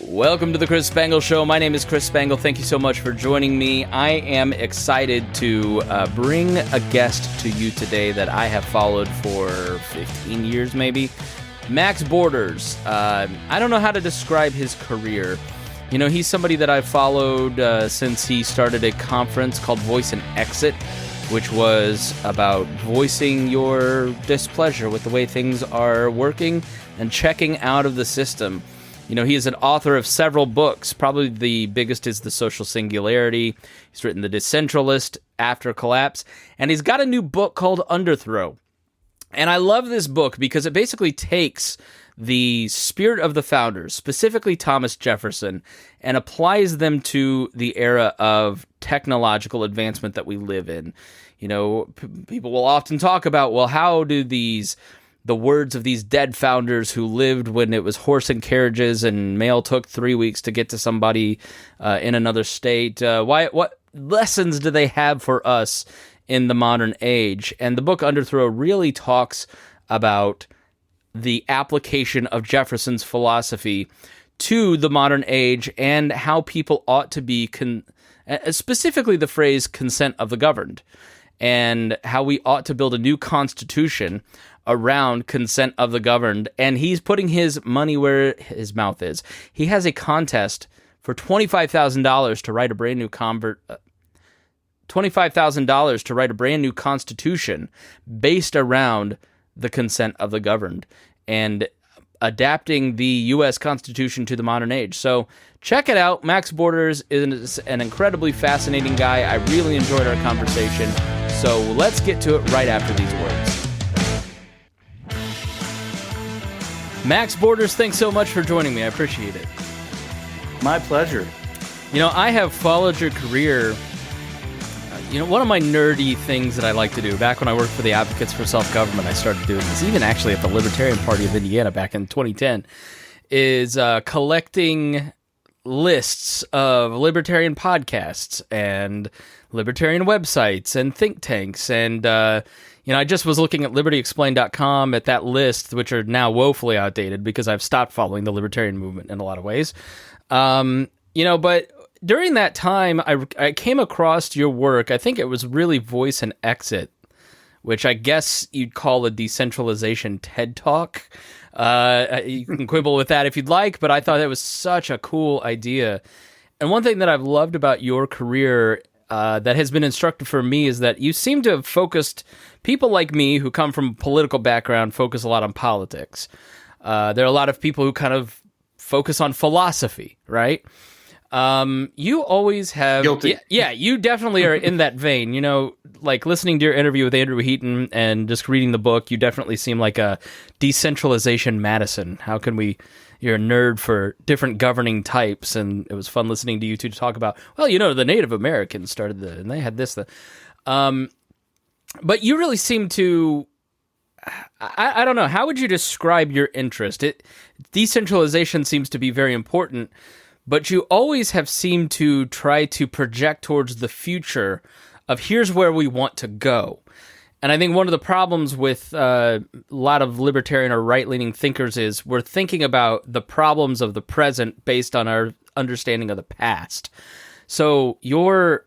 Welcome to the Chris Spangle Show. My name is Chris Spangle. Thank you so much for joining me. I am excited to bring a guest to you today that I have followed for 15 years, maybe. Max Borders. I don't know how to describe his career. You know, he's somebody that I've followed since he started a conference called Voice and Exit, which was about voicing your displeasure with the way things are working and checking out of the system. You know, he is an author of several books. Probably the biggest is The Social Singularity. He's written The Decentralist, After Collapse, and he's got a new book called Underthrow. And I love this book because it basically takes the spirit of the founders, specifically Thomas Jefferson, and applies them to the era of technological advancement that we live in. You know, people will often talk about, well, how do the words of these dead founders who lived when it was horse and carriages and mail took 3 weeks to get to somebody in another state, what lessons do they have for us in the modern age? And the book Underthrow really talks about the application of Jefferson's philosophy to the modern age and how people ought to be, specifically the phrase consent of the governed, and how we ought to build a new constitution around consent of the governed. And he's putting his money where his mouth is. He has a contest for $25,000 to write a brand new $25,000 to write a brand new constitution based around the consent of the governed and adapting the U.S. Constitution to the modern age. So check it out. Max Borders is an incredibly fascinating guy. I really enjoyed our conversation. So let's get to it right after these words. Max Borders, thanks so much for joining me. I appreciate it. My pleasure. You know, I have followed your career. You know, one of my nerdy things that I like to do, back when I worked for the Advocates for Self-Government, I started doing this, even actually at the Libertarian Party of Indiana back in 2010, is collecting lists of libertarian podcasts and libertarian websites and think tanks. And, you know, I just was looking at libertyexplained.com at that list, which are now woefully outdated because I've stopped following the libertarian movement in a lot of ways. You know, but during that time, I came across your work. I think it was really Voice and Exit, which I guess you'd call a decentralization TED Talk. You can quibble with that if you'd like, but I thought it was such a cool idea. And one thing that I've loved about your career that has been instructive for me is that you seem to have focused, people like me who come from a political background focus a lot on politics. There are a lot of people who kind of focus on philosophy, right? You always have... Guilty. Yeah, you definitely are in that vein. You know, like listening to your interview with Andrew Heaton and just reading the book, you definitely seem like a decentralization Madison. How can we... You're a nerd for different governing types, and it was fun listening to you two to talk about, well, you know, the Native Americans started and they had this. But you really seem to... I don't know. How would you describe your interest? Decentralization seems to be very important, but you always have seemed to try to project towards the future of here's where we want to go. And I think one of the problems with a lot of libertarian or right-leaning thinkers is we're thinking about the problems of the present based on our understanding of the past. So your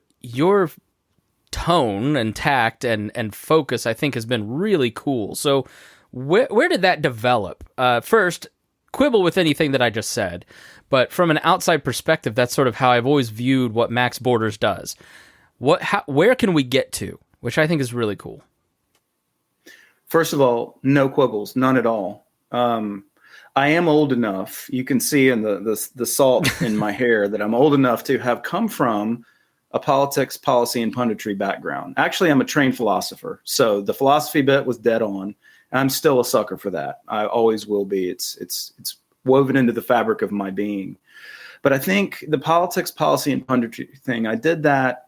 tone and tact and focus, I think, has been really cool. So where did that develop? First, quibble with anything that I just said, but from an outside perspective, that's sort of how I've always viewed what Max Borders does. Where can we get to? Which I think is really cool. First of all, no quibbles, none at all. I am old enough. You can see in the salt in my hair that I'm old enough to have come from a politics, policy, and punditry background. Actually, I'm a trained philosopher, so the philosophy bit was dead on. And I'm still a sucker for that. I always will be. It's woven into the fabric of my being. But I think the politics, policy, and punditry thing, I did that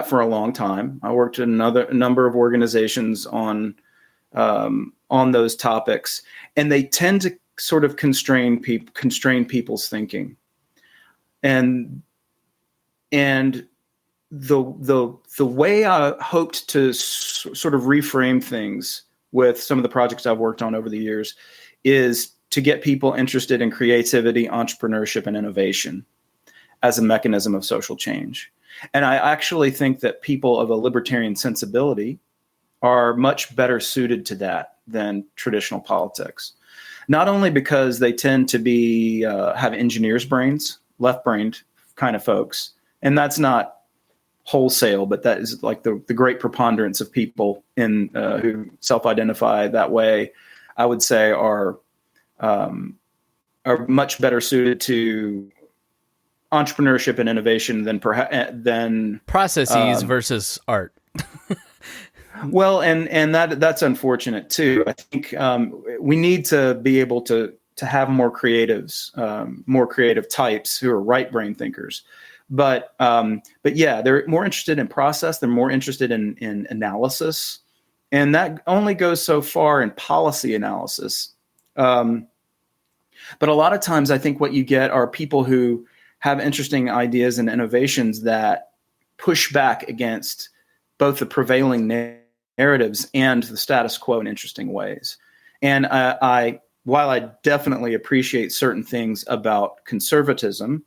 for a long time. I worked in a number of organizations on those topics, and they tend to sort of constrain people's thinking. And the way I hoped to sort of reframe things with some of the projects I've worked on over the years is to get people interested in creativity, entrepreneurship, and innovation as a mechanism of social change. And I actually think that people of a libertarian sensibility are much better suited to that than traditional politics. Not only because they tend to be have engineers' brains, left-brained kind of folks, and that's not wholesale, but that is like the great preponderance of people in who self-identify that way, I would say are much better suited to entrepreneurship and innovation than processes versus art. Well, and that's unfortunate too. I think we need to be able to have more creatives, more creative types who are right brain thinkers. But yeah, they're more interested in process. They're more interested in analysis, and that only goes so far in policy analysis. But a lot of times, I think what you get are people who have interesting ideas and innovations that push back against both the prevailing narratives and the status quo in interesting ways. And while I definitely appreciate certain things about conservatism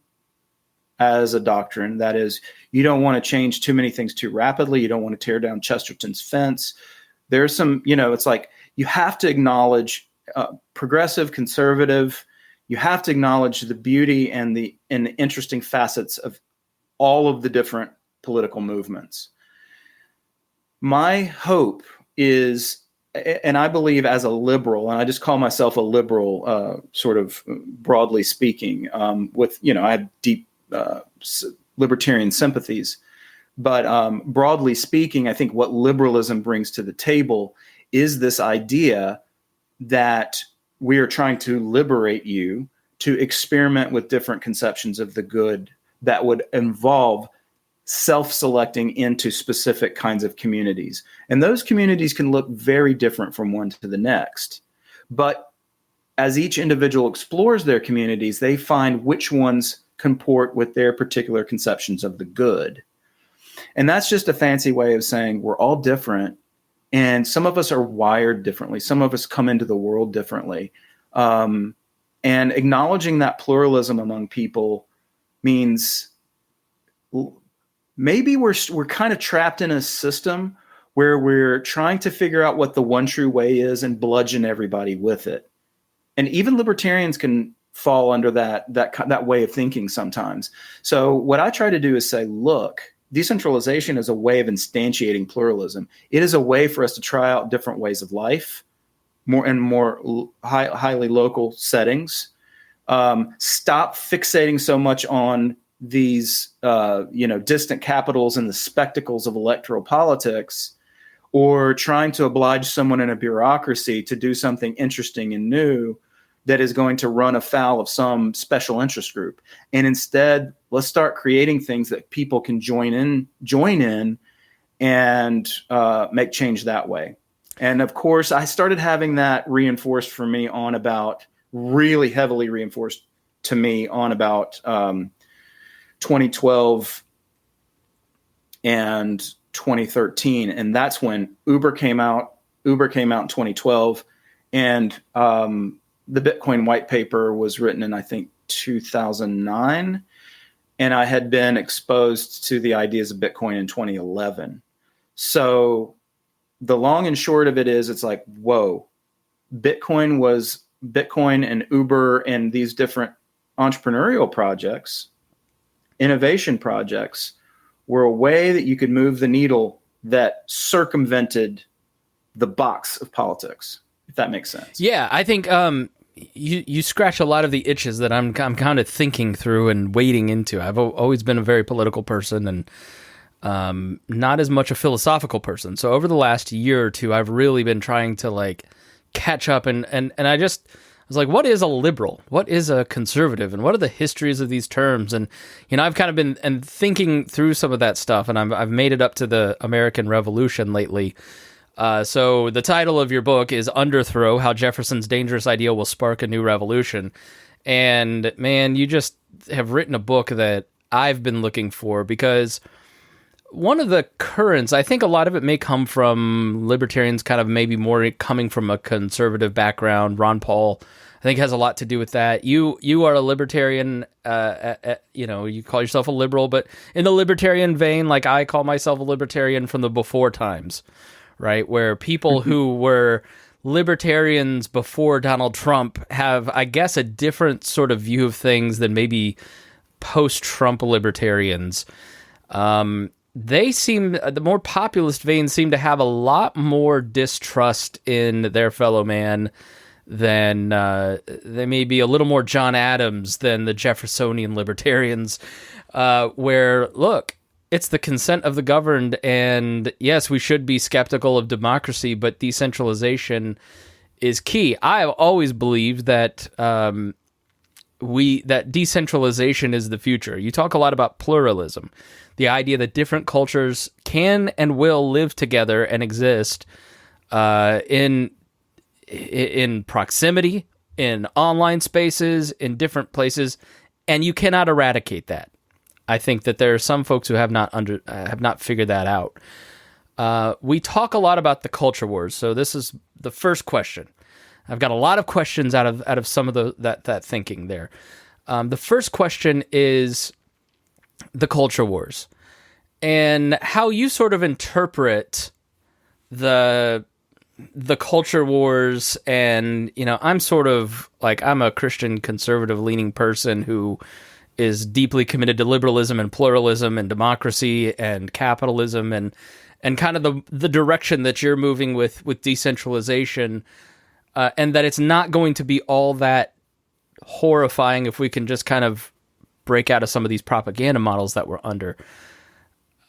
as a doctrine, that is, you don't want to change too many things too rapidly. You don't want to tear down Chesterton's fence. There's some, it's like you have to acknowledge progressive, conservative. You have to acknowledge the beauty and the interesting facets of all of the different political movements. My hope is, and I believe as a liberal, and I just call myself a liberal, sort of broadly speaking, with, I have deep libertarian sympathies, but broadly speaking, I think what liberalism brings to the table is this idea that we are trying to liberate you to experiment with different conceptions of the good that would involve self-selecting into specific kinds of communities. And those communities can look very different from one to the next. But as each individual explores their communities, they find which ones comport with their particular conceptions of the good. And that's just a fancy way of saying we're all different. And some of us are wired differently. Some of us come into the world differently. And acknowledging that pluralism among people means maybe we're kind of trapped in a system where we're trying to figure out what the one true way is and bludgeon everybody with it. And even libertarians can fall under that way of thinking sometimes. So what I try to do is say, look, decentralization is a way of instantiating pluralism. It is a way for us to try out different ways of life, more highly local settings. Stop fixating so much on these distant capitals and the spectacles of electoral politics, or trying to oblige someone in a bureaucracy to do something interesting and new that is going to run afoul of some special interest group. And instead, let's start creating things that people can join in and make change that way. And of course, I started having that reinforced for me really heavily reinforced to me on about 2012 and 2013. And that's when Uber came out. Uber came out in 2012. And the Bitcoin white paper was written in, I think, 2009. And I had been exposed to the ideas of Bitcoin in 2011. So the long and short of it is, it's like, whoa, Bitcoin and Uber and these different entrepreneurial projects, innovation projects, were a way that you could move the needle that circumvented the box of politics, if that makes sense. Yeah, I think you scratch a lot of the itches that I'm kind of thinking through and wading into. I've always been a very political person and not as much a philosophical person. So over the last year or two, I've really been trying to catch up and I was like, what is a liberal? What is a conservative? And what are the histories of these terms? And, I've kind of been thinking through some of that stuff, and I've made it up to the American Revolution lately. So the title of your book is Underthrow, How Jefferson's Dangerous Ideal Will Spark a New Revolution. And man, you just have written a book that I've been looking for, because one of the currents, I think a lot of it may come from libertarians kind of maybe more coming from a conservative background. Ron Paul, I think has a lot to do with that. You are a libertarian, you call yourself a liberal, but in the libertarian vein, like I call myself a libertarian from the before times, right? Where people who were libertarians before Donald Trump have, I guess, a different sort of view of things than maybe post-Trump libertarians. They seem, the more populist veins seem to have a lot more distrust in their fellow man than they may be a little more John Adams than the Jeffersonian libertarians, where, look, it's the consent of the governed, and yes, we should be skeptical of democracy, but decentralization is key. I have always believed that that decentralization is the future. You talk a lot about pluralism, the idea that different cultures can and will live together and exist in proximity, in online spaces, in different places, and you cannot eradicate that. I think that there are some folks who have not figured that out. We talk a lot about the culture wars, so this is the first question. I've got a lot of questions out of some of that thinking there. The first question is the culture wars and how you sort of interpret the culture wars. And, I'm sort of like, I'm a Christian conservative leaning person who is deeply committed to liberalism and pluralism and democracy and capitalism and kind of the direction that you're moving with decentralization, and that it's not going to be all that horrifying if we can just kind of break out of some of these propaganda models that we're under.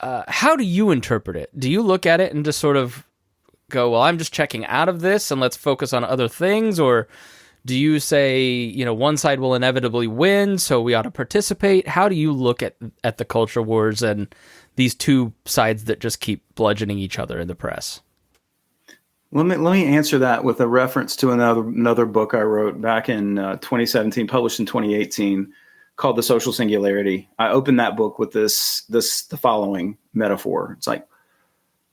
How do you interpret it? Do you look at it and just sort of go, well, I'm just checking out of this and let's focus on other things? Or do you say, one side will inevitably win, so we ought to participate? How do you look at the culture wars and these two sides that just keep bludgeoning each other in the press? Let me answer that with a reference to another book I wrote back in 2017, published in 2018, called The Social Singularity. I opened that book with the following metaphor. It's like,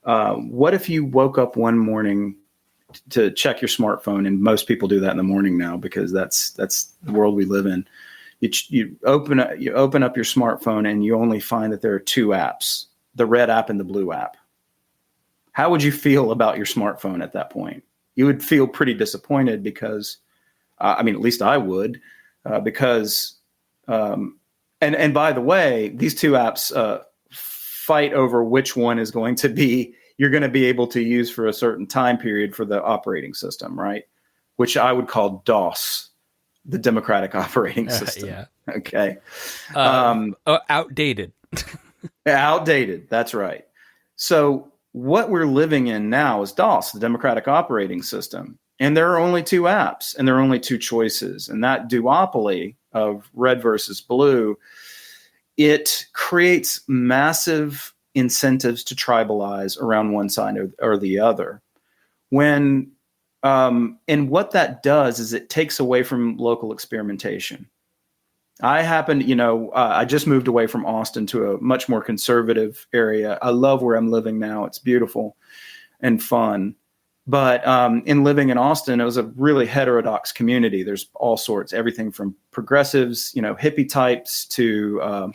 what if you woke up one morning to check your smartphone, and most people do that in the morning now because that's the world we live in. You open up your smartphone and you only find that there are two apps, the red app and the blue app. How would you feel about your smartphone at that point? You would feel pretty disappointed because, at least I would, because, and by the way, these two apps fight over which one is going to be, you're going to be able to use for a certain time period for the operating system, right? Which I would call DOS, the Democratic Operating System. Yeah. Okay. Outdated. Outdated. That's right. So what we're living in now is DOS, the Democratic Operating System. And there are only two apps and there are only two choices. And that duopoly of red versus blue, it creates massive incentives to tribalize around one side or the other. And what that does is it takes away from local experimentation. I just moved away from Austin to a much more conservative area. I love where I'm living now. It's beautiful and fun. But in living in Austin, it was a really heterodox community. There's all sorts, everything from progressives, hippie types to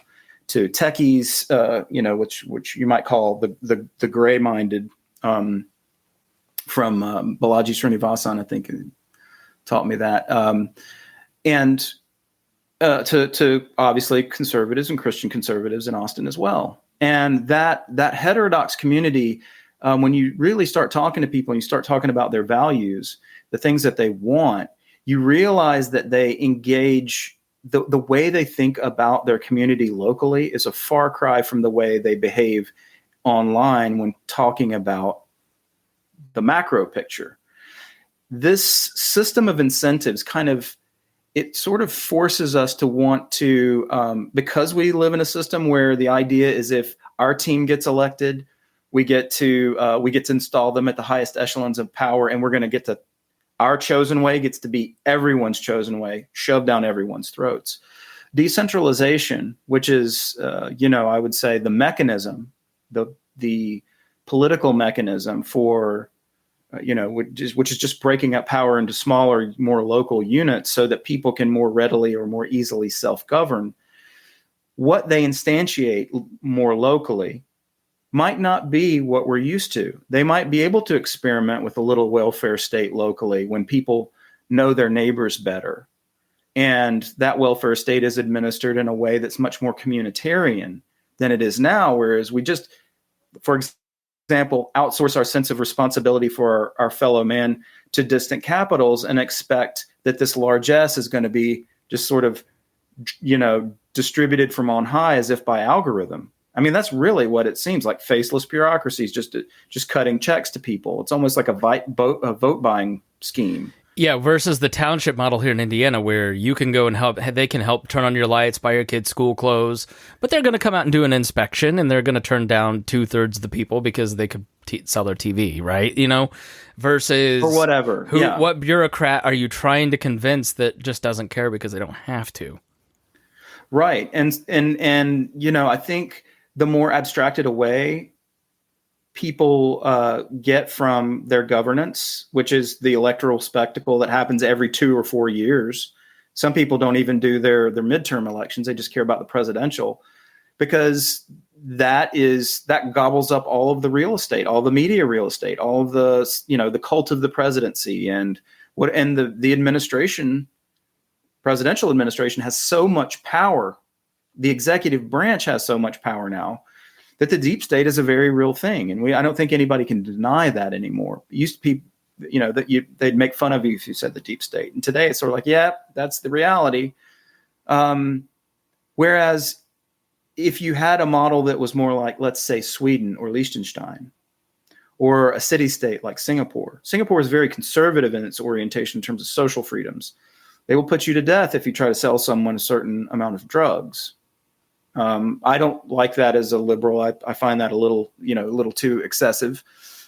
techies, which you might call the gray-minded, from Balaji Srinivasan, I think, taught me that, and to obviously conservatives and Christian conservatives in Austin as well. And that heterodox community, when you really start talking to people and you start talking about their values, the things that they want, you realize that they engage. The way they think about their community locally is a far cry from the way they behave online when talking about the macro picture. This system of incentives it sort of forces us to want to, because we live in a system where the idea is if our team gets elected, we get to install them at the highest echelons of power, and we're going to get to our chosen way gets to be everyone's chosen way, shoved down everyone's throats. Decentralization, which is, I would say the mechanism, the political mechanism for which is just breaking up power into smaller, more local units so that people can more readily or more easily self-govern. What they instantiate more locally might not be what we're used to. They might be able to experiment with a little welfare state locally when people know their neighbors better. And that welfare state is administered in a way that's much more communitarian than it is now, whereas we just, for example, outsource our sense of responsibility for our fellow man to distant capitals and expect that this largesse is going to be just sort of, distributed from on high as if by algorithm. I mean, that's really what it seems like. Faceless bureaucracies just cutting checks to people. It's almost like a vote buying scheme. Yeah, versus the township model here in Indiana, where you can go and help. They can help turn on your lights, buy your kids school clothes, but they're going to come out and do an inspection, and they're going to turn down 2/3 of the people because they could sell their TV, right? Versus or whatever. What bureaucrat are you trying to convince that just doesn't care because they don't have to? Right, and I think the more abstracted away people get from their governance, which is the electoral spectacle that happens every 2 or 4 years. Some people don't even do their midterm elections. They just care about the presidential, because that gobbles up all of the real estate, all the media real estate, all of the, the cult of the presidency, and the administration, presidential administration has so much power. The executive branch has so much power now that the deep state is a very real thing. And I don't think anybody can deny that anymore. It used to be, they'd make fun of you if you said the deep state. And today it's sort of like, yeah, that's the reality. Whereas if you had a model that was more like, let's say, Sweden or Liechtenstein, or a city state like Singapore. Singapore is very conservative in its orientation in terms of social freedoms. They will put you to death if you try to sell someone a certain amount of drugs. I don't like that as a liberal. I find that a little too excessive.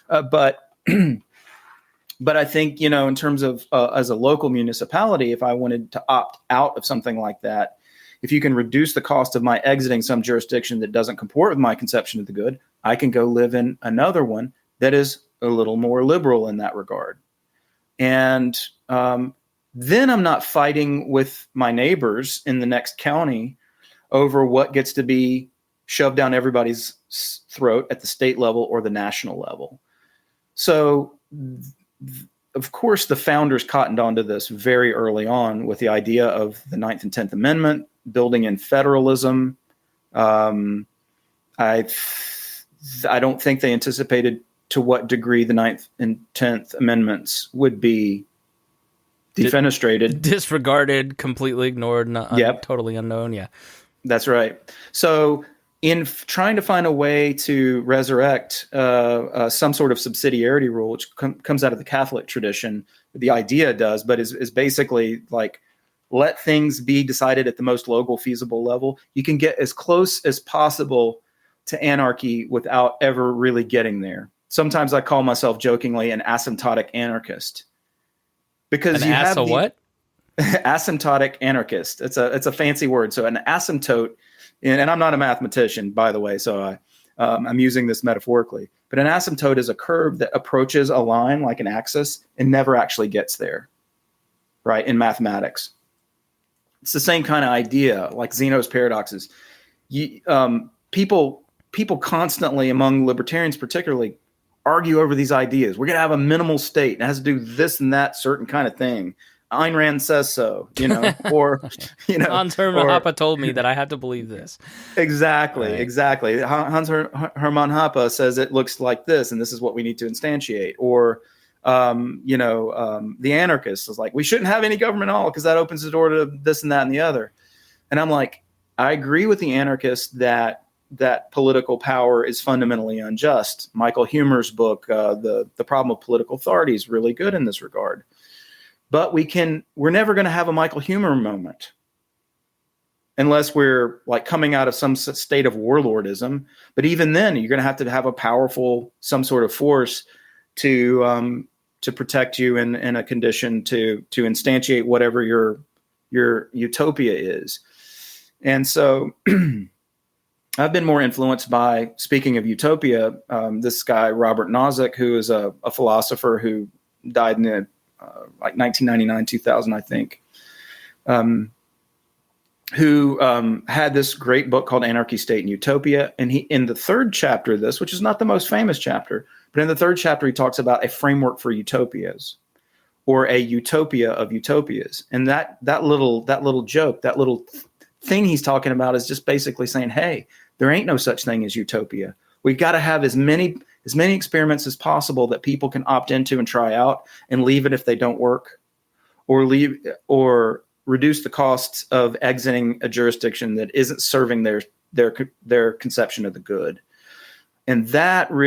But I think, in terms of as a local municipality, if I wanted to opt out of something like that, if you can reduce the cost of my exiting some jurisdiction that doesn't comport with my conception of the good, I can go live in another one that is a little more liberal in that regard. And then I'm not fighting with my neighbors in the next county over what gets to be shoved down everybody's throat at the state level or the national level. So, of course, the founders cottoned onto this very early on with the idea of the 9th and 10th Amendment, building in federalism. I don't think they anticipated to what degree the 9th and 10th Amendments would be defenestrated. Disregarded, completely ignored, totally unknown, yeah. That's right. So in trying to find a way to resurrect some sort of subsidiarity rule, which comes out of the Catholic tradition, the idea does, but is basically like, let things be decided at the most local feasible level. You can get as close as possible to anarchy without ever really getting there. Sometimes I call myself jokingly an asymptotic anarchist. Because you have what? Asymptotic anarchist. It's a fancy word. So an asymptote, and I'm not a mathematician, by the way, so I'm using this metaphorically. But an asymptote is a curve that approaches a line like an axis and never actually gets there, right? In mathematics, it's the same kind of idea, like Zeno's paradoxes. People constantly, among libertarians particularly, argue over these ideas. We're going to have a minimal state. It has to do this and that certain kind of thing. Ayn Rand says so, or, Hans Hermann Hoppe told me that I have to believe this. Exactly. Right. Exactly. Hans Hermann Hoppe says it looks like this, and this is what we need to instantiate. Or, the anarchist is like, we shouldn't have any government at all because that opens the door to this and that and the other. And I'm like, I agree with the anarchist that political power is fundamentally unjust. Michael Huemer's book, The Problem of Political Authority, is really good in this regard. But we're never going to have a Michael Huemer moment unless we're like coming out of some state of warlordism. But even then, you're going to have a powerful, some sort of force to protect you in a condition to instantiate whatever your utopia is. And so I've been more influenced by, speaking of utopia, this guy, Robert Nozick, who is a philosopher who died in like 1999, 2000, I think, who had this great book called Anarchy, State, and Utopia. And he, in the third chapter of this, which is not the most famous chapter, but in the third chapter, he talks about a framework for utopias, or a utopia of utopias. And that little joke, that little thing he's talking about is just basically saying, hey, there ain't no such thing as utopia. We've got to have as many experiments as possible that people can opt into and try out, and leave it if they don't work, or reduce the costs of exiting a jurisdiction that isn't serving their conception of the good. And that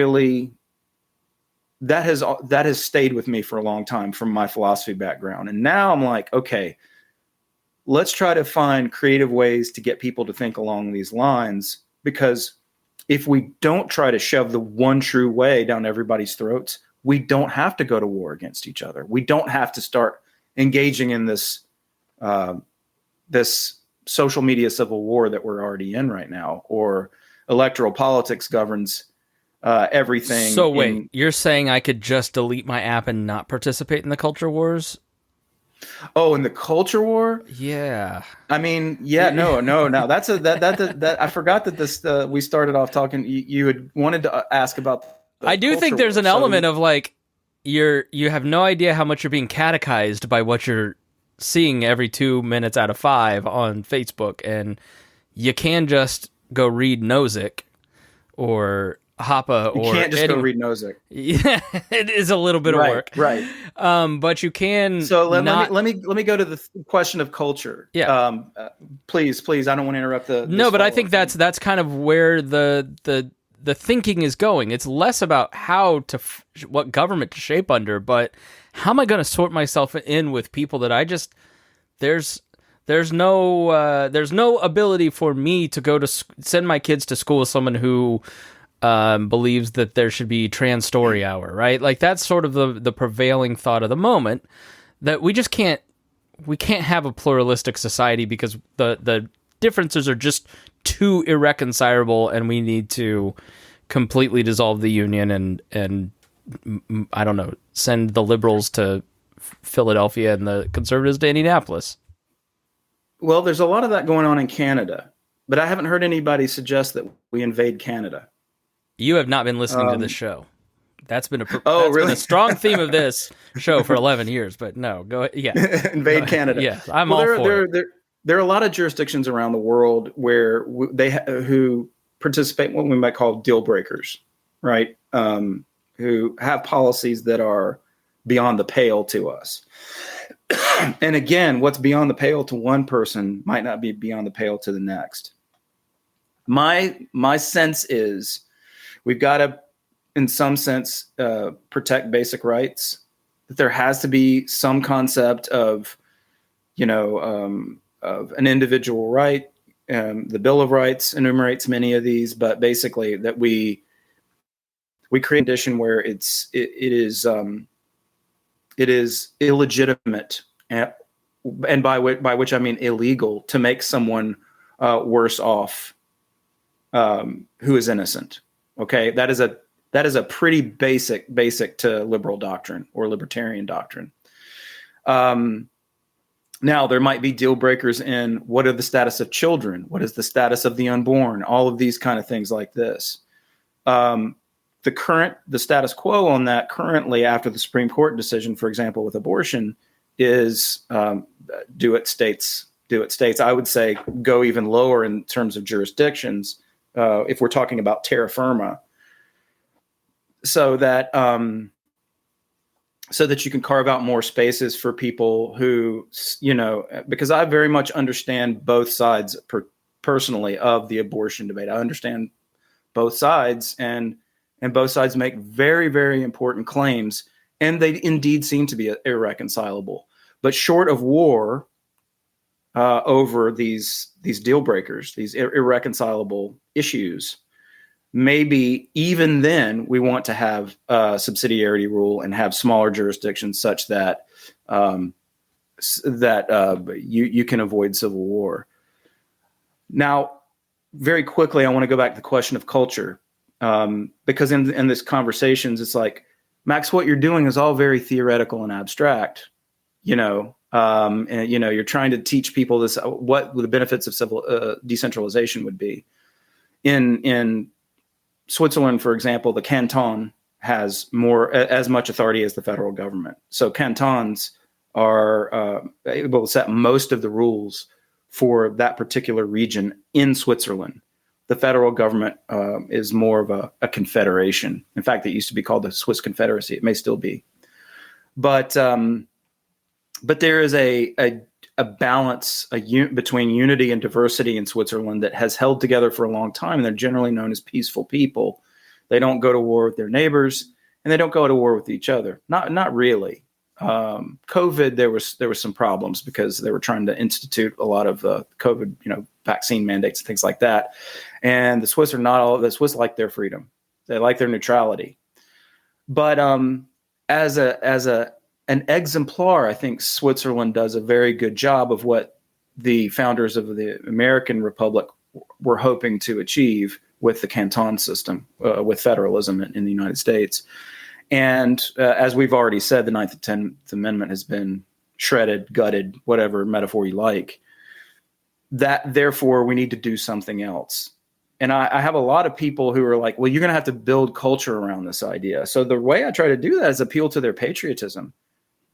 has stayed with me for a long time from my philosophy background. And now I'm like, okay, let's try to find creative ways to get people to think along these lines, because if we don't try to shove the one true way down everybody's throats, we don't have to go to war against each other. We don't have to start engaging in this social media civil war that we're already in right now, or electoral politics governs everything. So wait, you're saying I could just delete my app and not participate in the culture wars? Oh, in the culture war? Yeah. I mean, yeah, no. That I forgot that this we started off talking. You had wanted to ask about. I do think there's an element of like you have no idea how much you're being catechized by what you're seeing every 2 minutes out of 5 on Facebook, and you can just go read Nozick or Hoppe, or you can't just go read Nozick. Yeah, it is a little bit of work, right? But you can. So let me go to the question of culture. Yeah, please, I don't want to interrupt the. No, but I think that's kind of where the thinking is going. It's less about what government to shape under, but how am I going to sort myself in with people that I just there's no ability for me to go to send my kids to school with someone who believes that there should be trans story hour, right? Like that's sort of the prevailing thought of the moment, that we can't have a pluralistic society because the differences are just too irreconcilable, and we need to completely dissolve the union and I don't know, send the liberals to Philadelphia and the conservatives to Indianapolis. Well, there's a lot of that going on in Canada, but I haven't heard anybody suggest that we invade Canada. You have not been listening to this show. That's been been a strong theme of this show for 11 years, but no, go ahead. Yeah. Invade Canada. Yeah, I'm all for it. There are a lot of jurisdictions around the world where who participate in what we might call deal breakers, right? Who have policies that are beyond the pale to us. And again, what's beyond the pale to one person might not be beyond the pale to the next. My sense is we've got to, in some sense, protect basic rights. That there has to be some concept of, of an individual right. The Bill of Rights enumerates many of these, but basically that we create a condition where it is illegitimate, and by which I mean illegal, to make someone worse off who is innocent. Okay, that is a pretty basic to liberal doctrine or libertarian doctrine. Now, there might be deal breakers in what are the status of children, what is the status of the unborn, all of these kind of things like this. The status quo on that currently after the Supreme Court decision, for example, with abortion, is do it states. I would say go even lower in terms of jurisdictions if we're talking about terra firma, so that you can carve out more spaces for people who, because I very much understand both sides personally of the abortion debate. I understand both sides, and both sides make very, very important claims, and they indeed seem to be irreconcilable. But short of war over these deal breakers, these irreconcilable issues, maybe even then we want to have a subsidiarity rule and have smaller jurisdictions such that you can avoid civil war. Now, very quickly, I want to go back to the question of culture, because in this conversations, it's like, Max, what you're doing is all very theoretical and abstract, and you're trying to teach people this, what the benefits of civil decentralization would be. In Switzerland, for example, the canton has as much authority as the federal government. So cantons are able to set most of the rules for that particular region in Switzerland. The federal government is more of a confederation. In fact, it used to be called the Swiss Confederacy. It may still be. But there is a balance between unity and diversity in Switzerland that has held together for a long time. And they're generally known as peaceful people. They don't go to war with their neighbors, and they don't go to war with each other. Not really. COVID, there was some problems because they were trying to institute a lot of COVID, vaccine mandates and things like that. And the Swiss the Swiss like their freedom. They like their neutrality. But as an exemplar, I think Switzerland does a very good job of what the founders of the American Republic were hoping to achieve with the canton system, with federalism in the United States. And as we've already said, the 9th and 10th Amendment has been shredded, gutted, whatever metaphor you like. Therefore, we need to do something else. And I have a lot of people who are like, well, you're going to have to build culture around this idea. So the way I try to do that is appeal to their patriotism.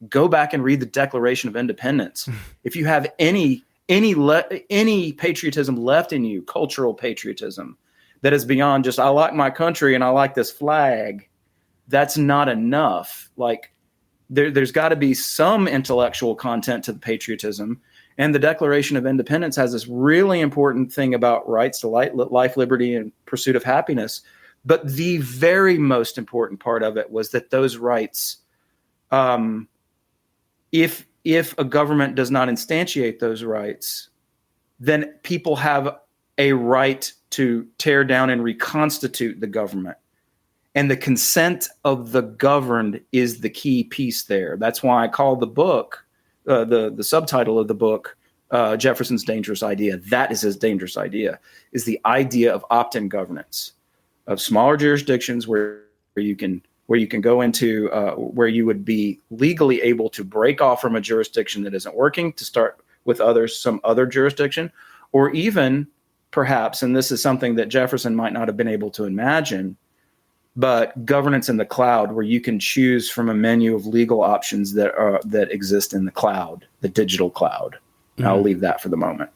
Go back and read the Declaration of Independence. If you have any patriotism left in you, cultural patriotism, that is beyond just, I like my country and I like this flag, that's not enough. Like there's got to be some intellectual content to the patriotism. And the Declaration of Independence has this really important thing about rights to life, liberty, and pursuit of happiness. But the very most important part of it was that those rights, if a government does not instantiate those rights, then people have a right to tear down and reconstitute the government. And the consent of the governed is the key piece there. That's why I call the book, the subtitle of the book, Jefferson's Dangerous Idea. That is his dangerous idea, is the idea of opt-in governance, of smaller jurisdictions where you can go into, where you would be legally able to break off from a jurisdiction that isn't working to start with some other jurisdiction, or even perhaps, and this is something that Jefferson might not have been able to imagine, but governance in the cloud, where you can choose from a menu of legal options that exist in the cloud, the digital cloud. Mm-hmm. I'll leave that for the moment.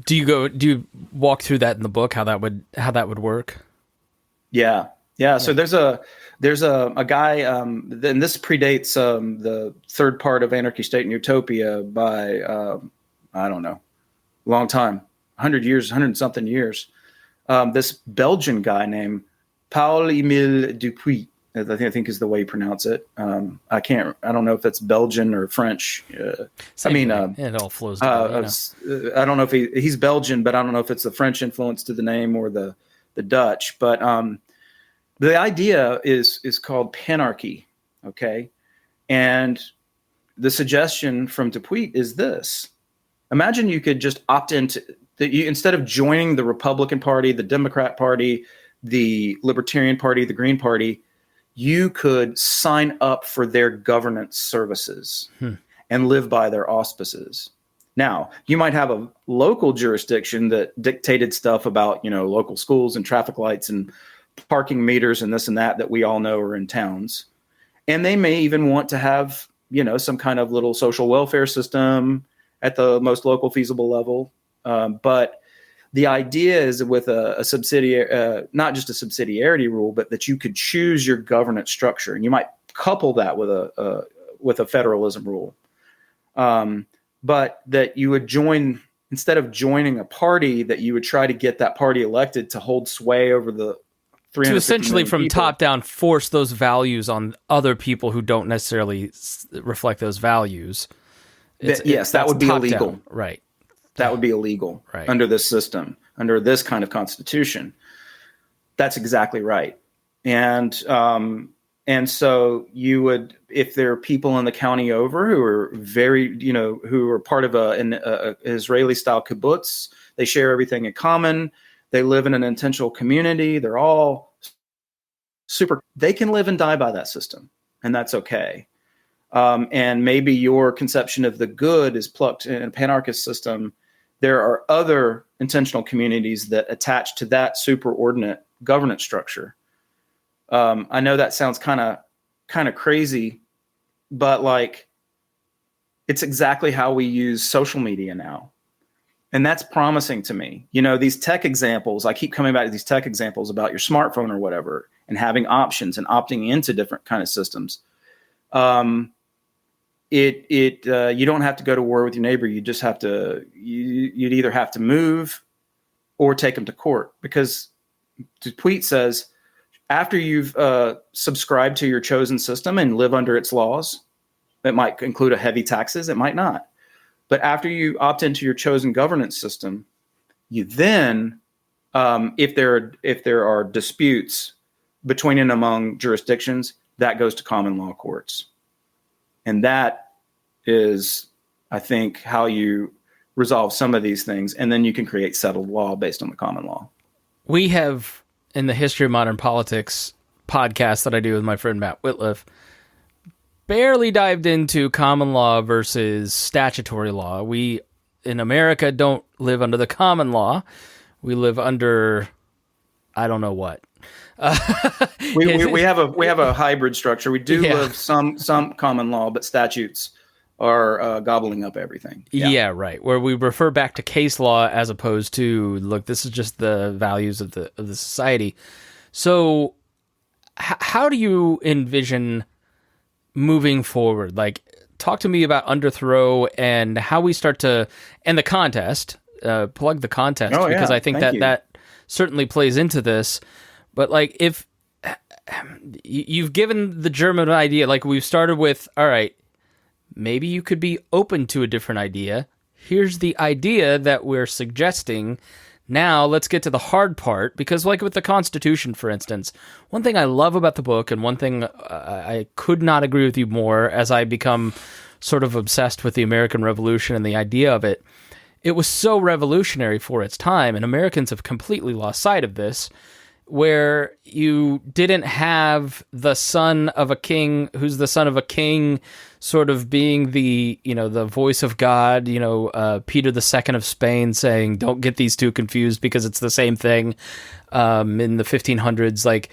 Do you walk through that in the book, how that would work? Yeah. So there's a guy, and this predates the third part of Anarchy, State, and Utopia by I don't know, long time, 100 something years. This Belgian guy named Paul-Émile Dupuy, I think is the way you pronounce it. I don't know if that's Belgian or French. It all flows together. I don't know if he's Belgian, but I don't know if it's the French influence to the name or the Dutch. But the idea is called panarchy, okay? And the suggestion from Dupuy is this. Imagine you could just opt into, instead of joining the Republican Party, the Democrat Party, the Libertarian Party, the Green Party, you could sign up for their governance services and live by their auspices. Now, you might have a local jurisdiction that dictated stuff about, local schools and traffic lights and parking meters and this and that we all know are in towns. And they may even want to have, some kind of little social welfare system at the most local feasible level. But the idea is with a subsidiary, not just a subsidiarity rule, but that you could choose your governance structure, and you might couple that with a federalism rule. But that you would join, instead of joining a party, that you would try to get that party elected to hold sway over the 350 to essentially from people. Top down force those values on other people who don't necessarily reflect those values. That would be illegal. Down. Right. That would be illegal under this system, under this kind of constitution. That's exactly right. And so you would, if there are people in the county over who are very, who are part of an Israeli style kibbutz, They share everything in common. They live in an intentional community. They're all super. They can live and die by that system, and that's okay. And maybe your conception of the good is plucked in a panarchist system. There are other intentional communities that attach to that superordinate governance structure. I know that sounds kind of crazy, but like it's exactly how we use social media now. And that's promising to me. You know, these tech examples, I keep coming back to these tech examples about your smartphone or whatever, and having options and opting into different kind of systems. You don't have to go to war with your neighbor. You just have to, you'd either have to move or take them to court, because the tweet says, after you've subscribed to your chosen system and live under its laws, it might include a heavy taxes, it might not. But after you opt into your chosen governance system, you then, if there are disputes between and among jurisdictions, that goes to common law courts. And that is, I think, how you resolve some of these things. And then you can create settled law based on the common law. We have, in the History of Modern Politics podcast that I do with my friend Matt Whitliff, barely dived into common law versus statutory law. We, in America, don't live under the common law. We live under, I don't know what. We have a hybrid structure. We do live some common law, but statutes are gobbling up everything. Yeah, right. Where we refer back to case law as opposed to, look, this is just the values of the society. So, how do you envision moving forward? Like, talk to me about Underthrow and how we start to, and the contest, plug the contest, because I think that certainly plays into this. But like, if you've given the German idea, like we've started with, all right, maybe you could be open to a different idea. Here's the idea that we're suggesting. Now let's get to the hard part, because like with the Constitution, for instance, one thing I love about the book, and one thing I could not agree with you more as I become sort of obsessed with the American Revolution and the idea of it, it was so revolutionary for its time, and Americans have completely lost sight of this, where you didn't have the son of a king who's the son of a king sort of being the, the voice of God, Peter II of Spain saying, don't get these two confused because it's the same thing, in the 1500s. Like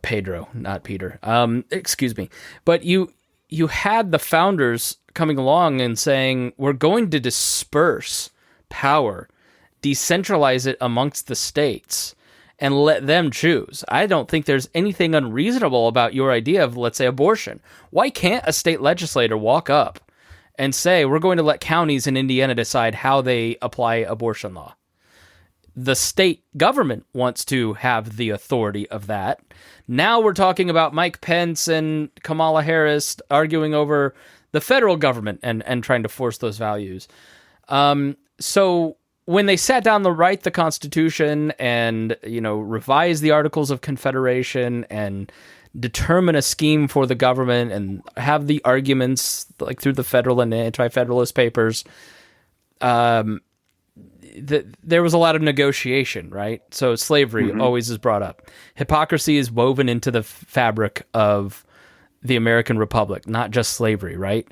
Pedro, not Peter, excuse me. But you had the founders coming along and saying, we're going to disperse power, decentralize it amongst the states, and let them choose. I don't think there's anything unreasonable about your idea of, let's say, abortion. Why can't a state legislator walk up and say, we're going to let counties in Indiana decide how they apply abortion law? The state government wants to have the authority of that. Now we're talking about Mike Pence and Kamala Harris arguing over the federal government and trying to force those values. So when they sat down to write the Constitution and, revise the Articles of Confederation and determine a scheme for the government and have the arguments like through the Federal and Anti-Federalist Papers, there was a lot of negotiation, right? So slavery always is brought up. Hypocrisy is woven into the fabric of the American Republic, not just slavery, right?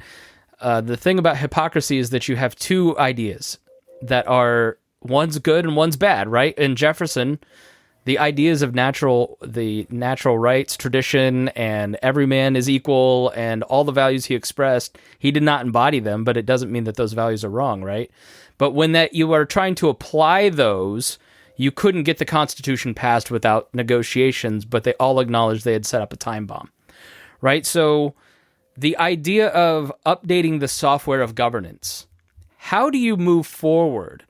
The thing about hypocrisy is that you have two ideas that are, one's good and one's bad, right? In Jefferson, the ideas of the natural rights, tradition, and every man is equal, and all the values he expressed, he did not embody them, but it doesn't mean that those values are wrong, right? But when that you are trying to apply those, you couldn't get the Constitution passed without negotiations, but they all acknowledged they had set up a time bomb, right? So the idea of updating the software of governance, how do you move forward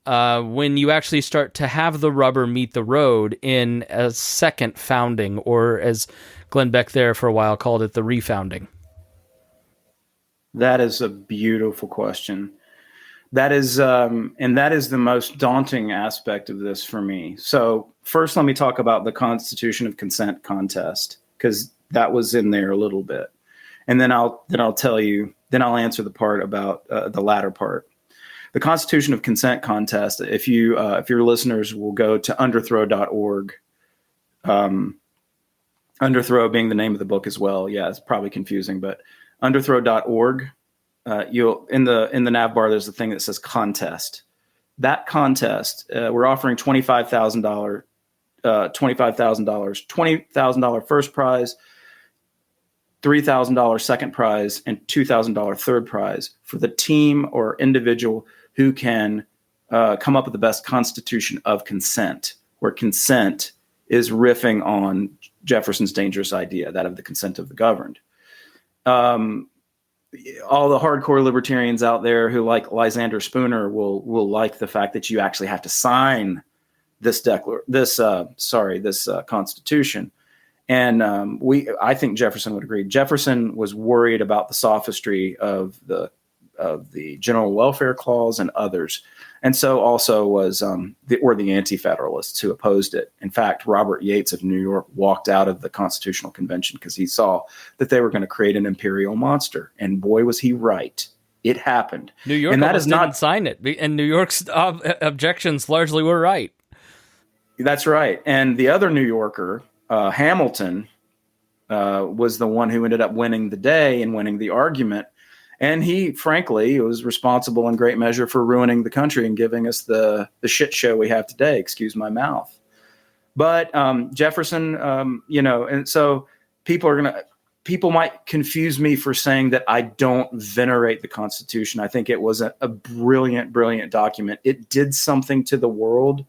when you actually start to have the rubber meet the road in a second founding, or as Glenn Beck there for a while called it, the refounding? That is a beautiful question. That is, and that is the most daunting aspect of this for me. So first, let me talk about the Constitution of Consent contest, because that was in there a little bit. And then I'll answer the part about the latter part. the Constitution of Consent contest. If your listeners will go to underthrow.org, Underthrow being the name of the book as well. Yeah, it's probably confusing, but underthrow.org. You'll in the nav bar. There's a thing that says contest. That contest, we're offering $25,000, $20,000 first prize, $3,000 second prize, and $2,000 third prize for the team or individual who can come up with the best constitution of consent, where consent is riffing on Jefferson's dangerous idea, that of the consent of the governed. All the hardcore libertarians out there who like Lysander Spooner will like the fact that you actually have to sign this Constitution. And I think Jefferson would agree. Jefferson was worried about the sophistry of the General Welfare Clause and others, and so also was the Anti-Federalists who opposed it. In fact, Robert Yates of New York walked out of the Constitutional Convention because he saw that they were going to create an imperial monster, and boy, was he right. It happened. New York and that is not didn't sign it, and New York's objections largely were right. That's right. And the other New Yorker, Hamilton, was the one who ended up winning the day and winning the argument. And he, frankly, was responsible in great measure for ruining the country and giving us the shit show we have today. Excuse my mouth. But Jefferson, and so people might confuse me for saying that I don't venerate the Constitution. I think it was a brilliant, brilliant document. It did something to the world.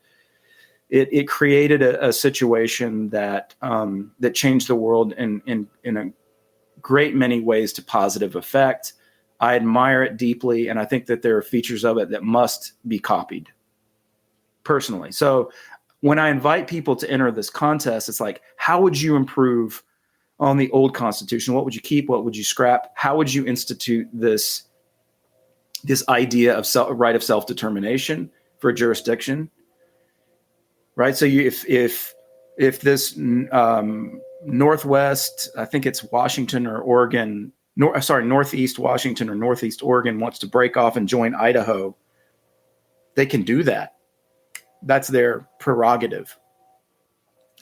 It created a situation that changed the world in a great many ways to positive effect. I admire it deeply, and I think that there are features of it that must be copied personally. So when I invite people to enter this contest, it's like, how would you improve on the old Constitution? What would you keep? What would you scrap? How would you institute this idea of right of self-determination for a jurisdiction? Right. So if this Northwest, I think it's Washington or Oregon, Northeast Washington or Northeast Oregon wants to break off and join Idaho, they can do that. That's their prerogative.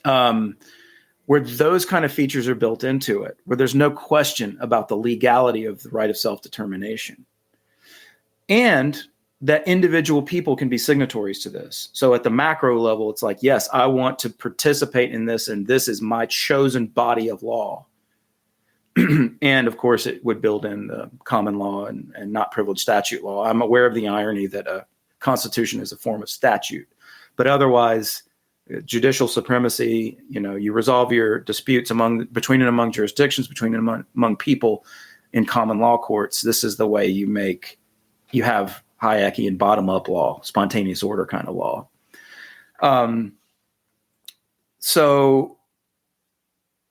Where those kind of features are built into it, where there's no question about the legality of the right of self-determination. And that individual people can be signatories to this. So at the macro level, it's like, yes, I want to participate in this, and this is my chosen body of law. And of course, it would build in the common law and not privileged statute law. I'm aware of the irony that a constitution is a form of statute, but otherwise, judicial supremacy, you resolve your disputes between and among jurisdictions, between and among people in common law courts. This is the way you have Hayekian bottom-up law, spontaneous order kind of law. So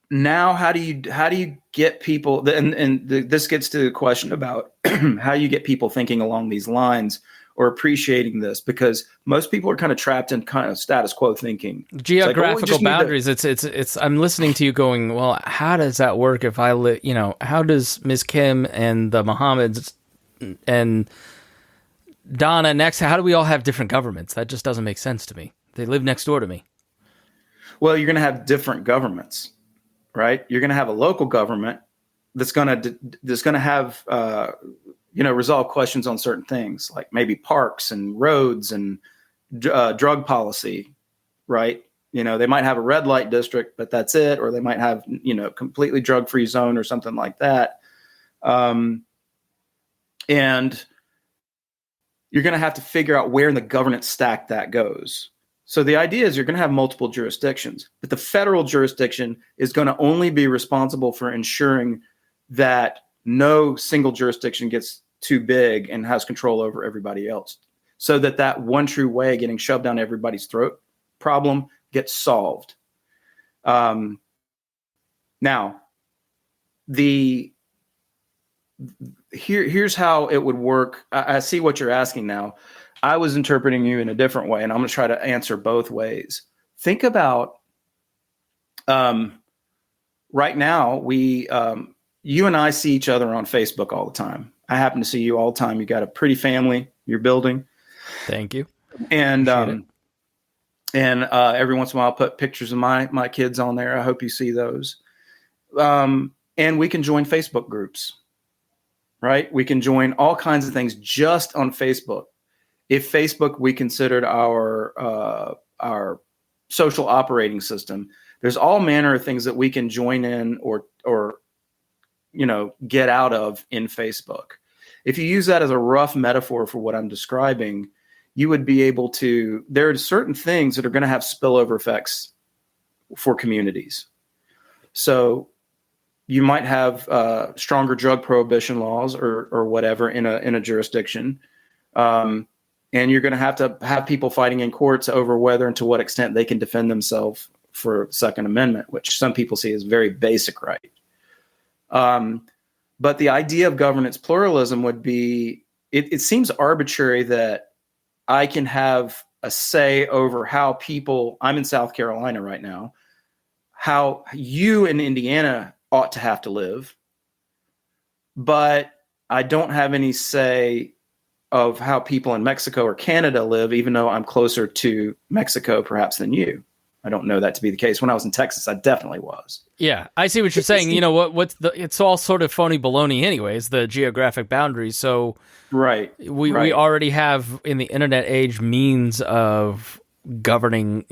now how do you get people, and this gets to the question about how you get people thinking along these lines or appreciating this, because most people are kind of trapped in kind of status quo thinking. Geographical boundaries. It's I'm listening to you going, well, how does that work if I live, how does Ms. Kim and the Mohammeds and Donna next, how do we all have different governments? That just doesn't make sense to me. They live next door to me. Well, you're going to have different governments, right? You're going to have a local government that's going to have, resolve questions on certain things, like maybe parks and roads and drug policy, right? They might have a red light district, but that's it. Or they might have, completely drug-free zone or something like that. And you're going to have to figure out where in the governance stack that goes. So the idea is you're going to have multiple jurisdictions, but the federal jurisdiction is going to only be responsible for ensuring that no single jurisdiction gets too big and has control over everybody else, so that one true way getting shoved down everybody's throat problem gets solved. Now, here's how it would work. I see what you're asking now. I was interpreting you in a different way, and I'm going to try to answer both ways. Think about right now, you and I see each other on Facebook all the time. I happen to see you all the time. You got a pretty family you're building. Thank you. And every once in a while, I'll put pictures of my kids on there. I hope you see those. And we can join Facebook groups, right? We can join all kinds of things just on Facebook. If Facebook we considered our social operating system, there's all manner of things that we can join in or get out of in Facebook. If you use that as a rough metaphor for what I'm describing, you would be able to, there are certain things that are going to have spillover effects for communities. So you might have stronger drug prohibition laws or whatever in a jurisdiction. And you're going to have people fighting in courts over whether and to what extent they can defend themselves for Second Amendment, which some people see as very basic right. But the idea of governance pluralism would be, it seems arbitrary that I can have a say over how people, I'm in South Carolina right now, how you in Indiana ought to have to live, but I don't have any say of how people in Mexico or Canada live, even though I'm closer to Mexico perhaps than you. I don't know that to be the case. When I was in Texas, I definitely was. Yeah, I see what you're saying. You know it's all sort of phony baloney anyways, the geographic boundaries. So right. We already have in the internet age means of governing,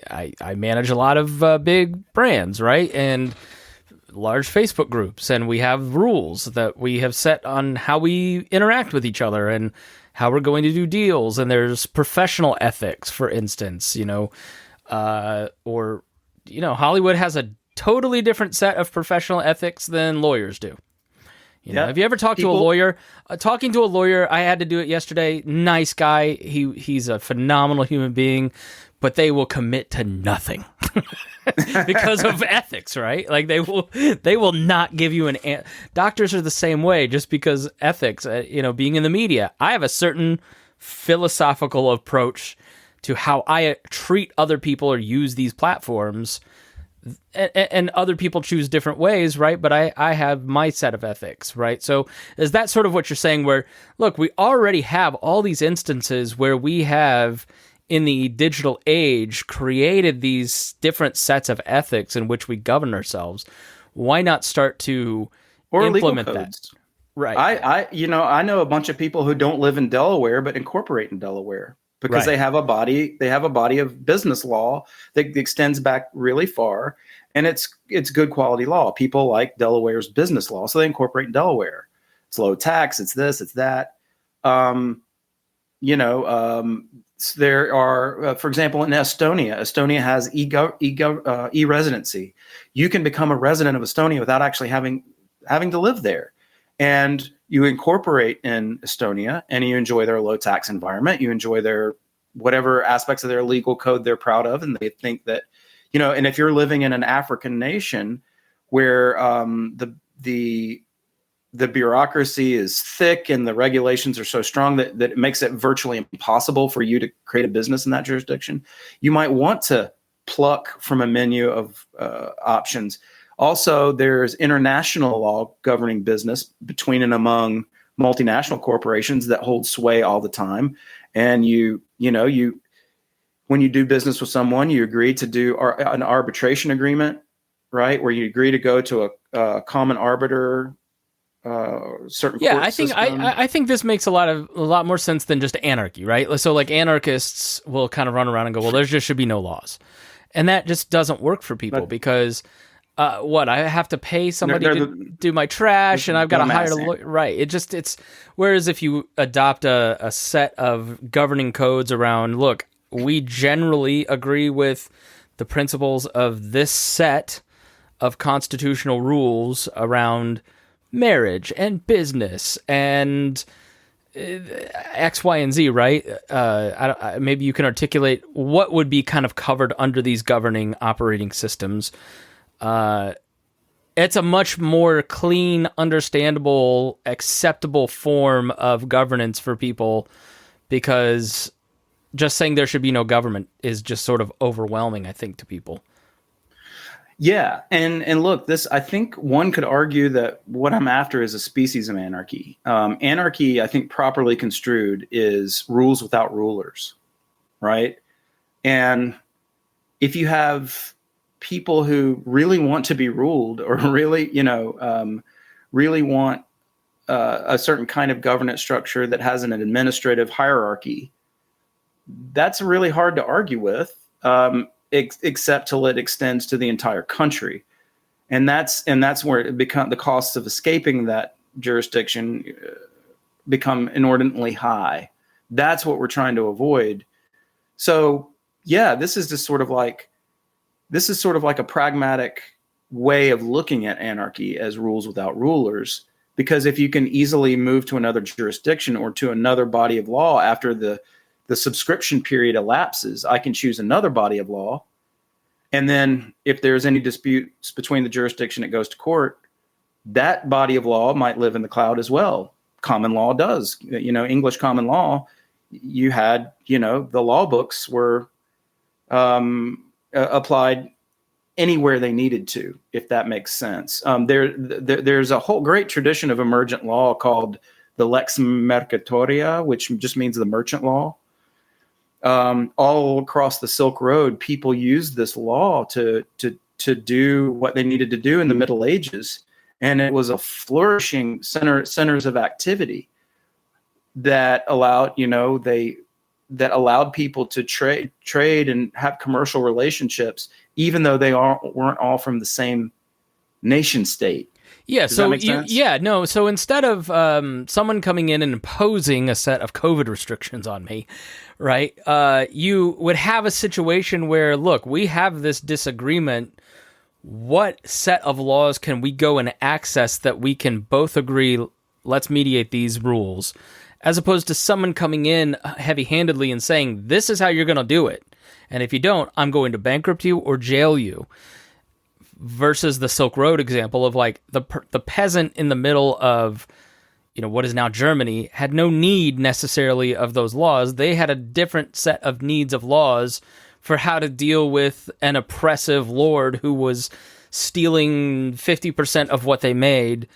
I manage a lot of big brands, right? And large Facebook groups, and we have rules that we have set on how we interact with each other and how we're going to do deals. And there's professional ethics, for instance, Hollywood has a totally different set of professional ethics than lawyers do. Have you ever talked to a lawyer? Talking to a lawyer, I had to do it yesterday. Nice guy. He's a phenomenal human being, but they will commit to nothing because of ethics, right? Like they will not give you doctors are the same way, just because ethics, being in the media, I have a certain philosophical approach to how I treat other people or use these platforms, and other people choose different ways, right? But I have my set of ethics, right? So is that sort of what you're saying where, look, we already have all these instances where we have, in the digital age, created these different sets of ethics in which we govern ourselves. Why not start to implement that? Right. I know a bunch of people who don't live in Delaware, but incorporate in Delaware. Because they have a body of business law that extends back really far, and it's good quality law. People like Delaware's business law, so they incorporate in Delaware. It's low tax. It's this. It's that. There are, for example, in Estonia has e-residency. You can become a resident of Estonia without actually having to live there, and you incorporate in Estonia and you enjoy their low tax environment. You enjoy their whatever aspects of their legal code they're proud of. And they think that, and if you're living in an African nation where the bureaucracy is thick and the regulations are so strong that it makes it virtually impossible for you to create a business in that jurisdiction, you might want to pluck from a menu of options. Also, there's international law governing business between and among multinational corporations that hold sway all the time. And when you do business with someone, you agree to do an arbitration agreement, right? Where you agree to go to a common arbiter, certain. Yeah, I think this makes a lot more sense than just anarchy, right? So like anarchists will kind of run around and go, well, there just should be no laws, and that just doesn't work for people because. I have to pay somebody to do my trash, and I've got to hire a lawyer. Right. It's whereas if you adopt a set of governing codes around, look, we generally agree with the principles of this set of constitutional rules around marriage and business and X, Y, and Z, right? Maybe you can articulate what would be kind of covered under these governing operating systems. It's a much more clean, understandable, acceptable form of governance for people, because just saying there should be no government is just sort of overwhelming, I think, to people. Yeah, and look, this, I think one could argue that what I'm after is a species of anarchy. Anarchy, I think, properly construed, is rules without rulers, right? And if you have people who really want to be ruled, or really, really want a certain kind of governance structure that has an administrative hierarchy, that's really hard to argue with, except till it extends to the entire country, and that's where it the costs of escaping that jurisdiction become inordinately high. That's what we're trying to avoid. So yeah, this is sort of like a pragmatic way of looking at anarchy as rules without rulers, because if you can easily move to another jurisdiction or to another body of law after the subscription period elapses, I can choose another body of law. And then if there's any disputes between the jurisdiction, it goes to court. That body of law might live in the cloud as well. Common law does. English common law, you had, the law books were applied anywhere they needed to, if that makes sense. There's a whole great tradition of emergent law called the lex mercatoria, which just means the merchant law. All across the Silk Road, people used this law to do what they needed to do in the Middle Ages, and it was a flourishing centers of activity that allowed people to trade and have commercial relationships, even though they weren't all from the same nation state. Yeah. Does that make sense? So instead of someone coming in and imposing a set of COVID restrictions on me, right? You would have a situation where, look, we have this disagreement. What set of laws can we go and access that we can both agree, let's mediate these rules, as opposed to someone coming in heavy-handedly and saying, this is how you're going to do it. And if you don't, I'm going to bankrupt you or jail you. Versus the Silk Road example of like the peasant in the middle of, what is now Germany, had no need necessarily of those laws. They had a different set of needs of laws for how to deal with an oppressive lord who was stealing 50% of what they made.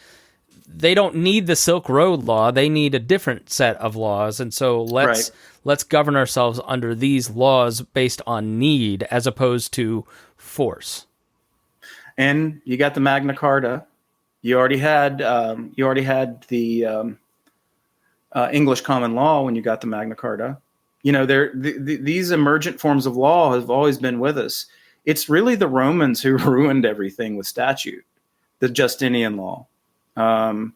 They don't need the Silk Road law. They need a different set of laws. And so let's govern ourselves under these laws based on need as opposed to force. And you got the Magna Carta. You already had the English common law when you got the Magna Carta. These emergent forms of law have always been with us. It's really the Romans who ruined everything with statute, the Justinian law. And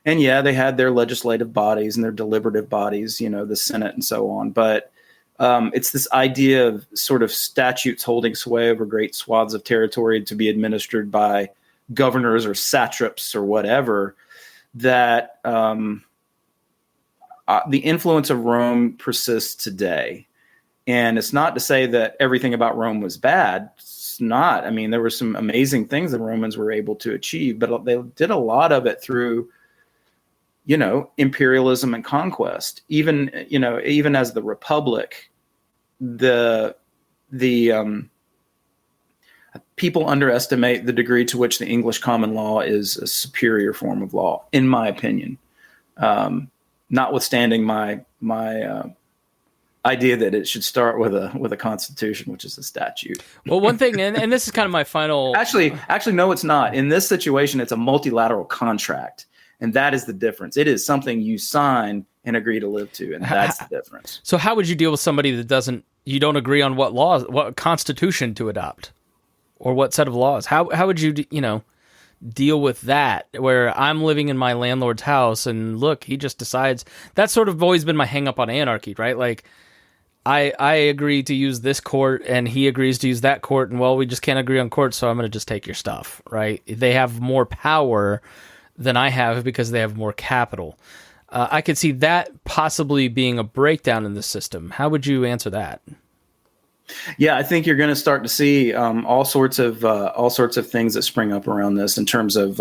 yeah, they had their legislative bodies and their deliberative bodies, the Senate and so on. But it's this idea of sort of statutes holding sway over great swaths of territory to be administered by governors or satraps or whatever, that the influence of Rome persists today. And it's not to say that everything about Rome was bad. It's not. I mean, there were some amazing things the Romans were able to achieve, but they did a lot of it through, imperialism and conquest. Even as the Republic, the people underestimate the degree to which the English common law is a superior form of law, in my opinion. Notwithstanding my idea that it should start with a constitution, which is a statute. Well, one thing, and this is kind of my final. Actually, no, it's not. In this situation, it's a multilateral contract, and that is the difference. It is something you sign and agree to live to, and that's the difference. So, how would you deal with somebody that you don't agree on what constitution to adopt, or what set of laws? How would you deal with that, where I'm living in my landlord's house and look, he just decides? That's sort of always been my hang up on anarchy, right? Like, I agree to use this court and he agrees to use that court, and well, we just can't agree on court, so I'm going to just take your stuff, right? They have more power than I have because they have more capital. I could see that possibly being a breakdown in the system. How would you answer that? Yeah, I think you're going to start to see all sorts of things that spring up around this in terms of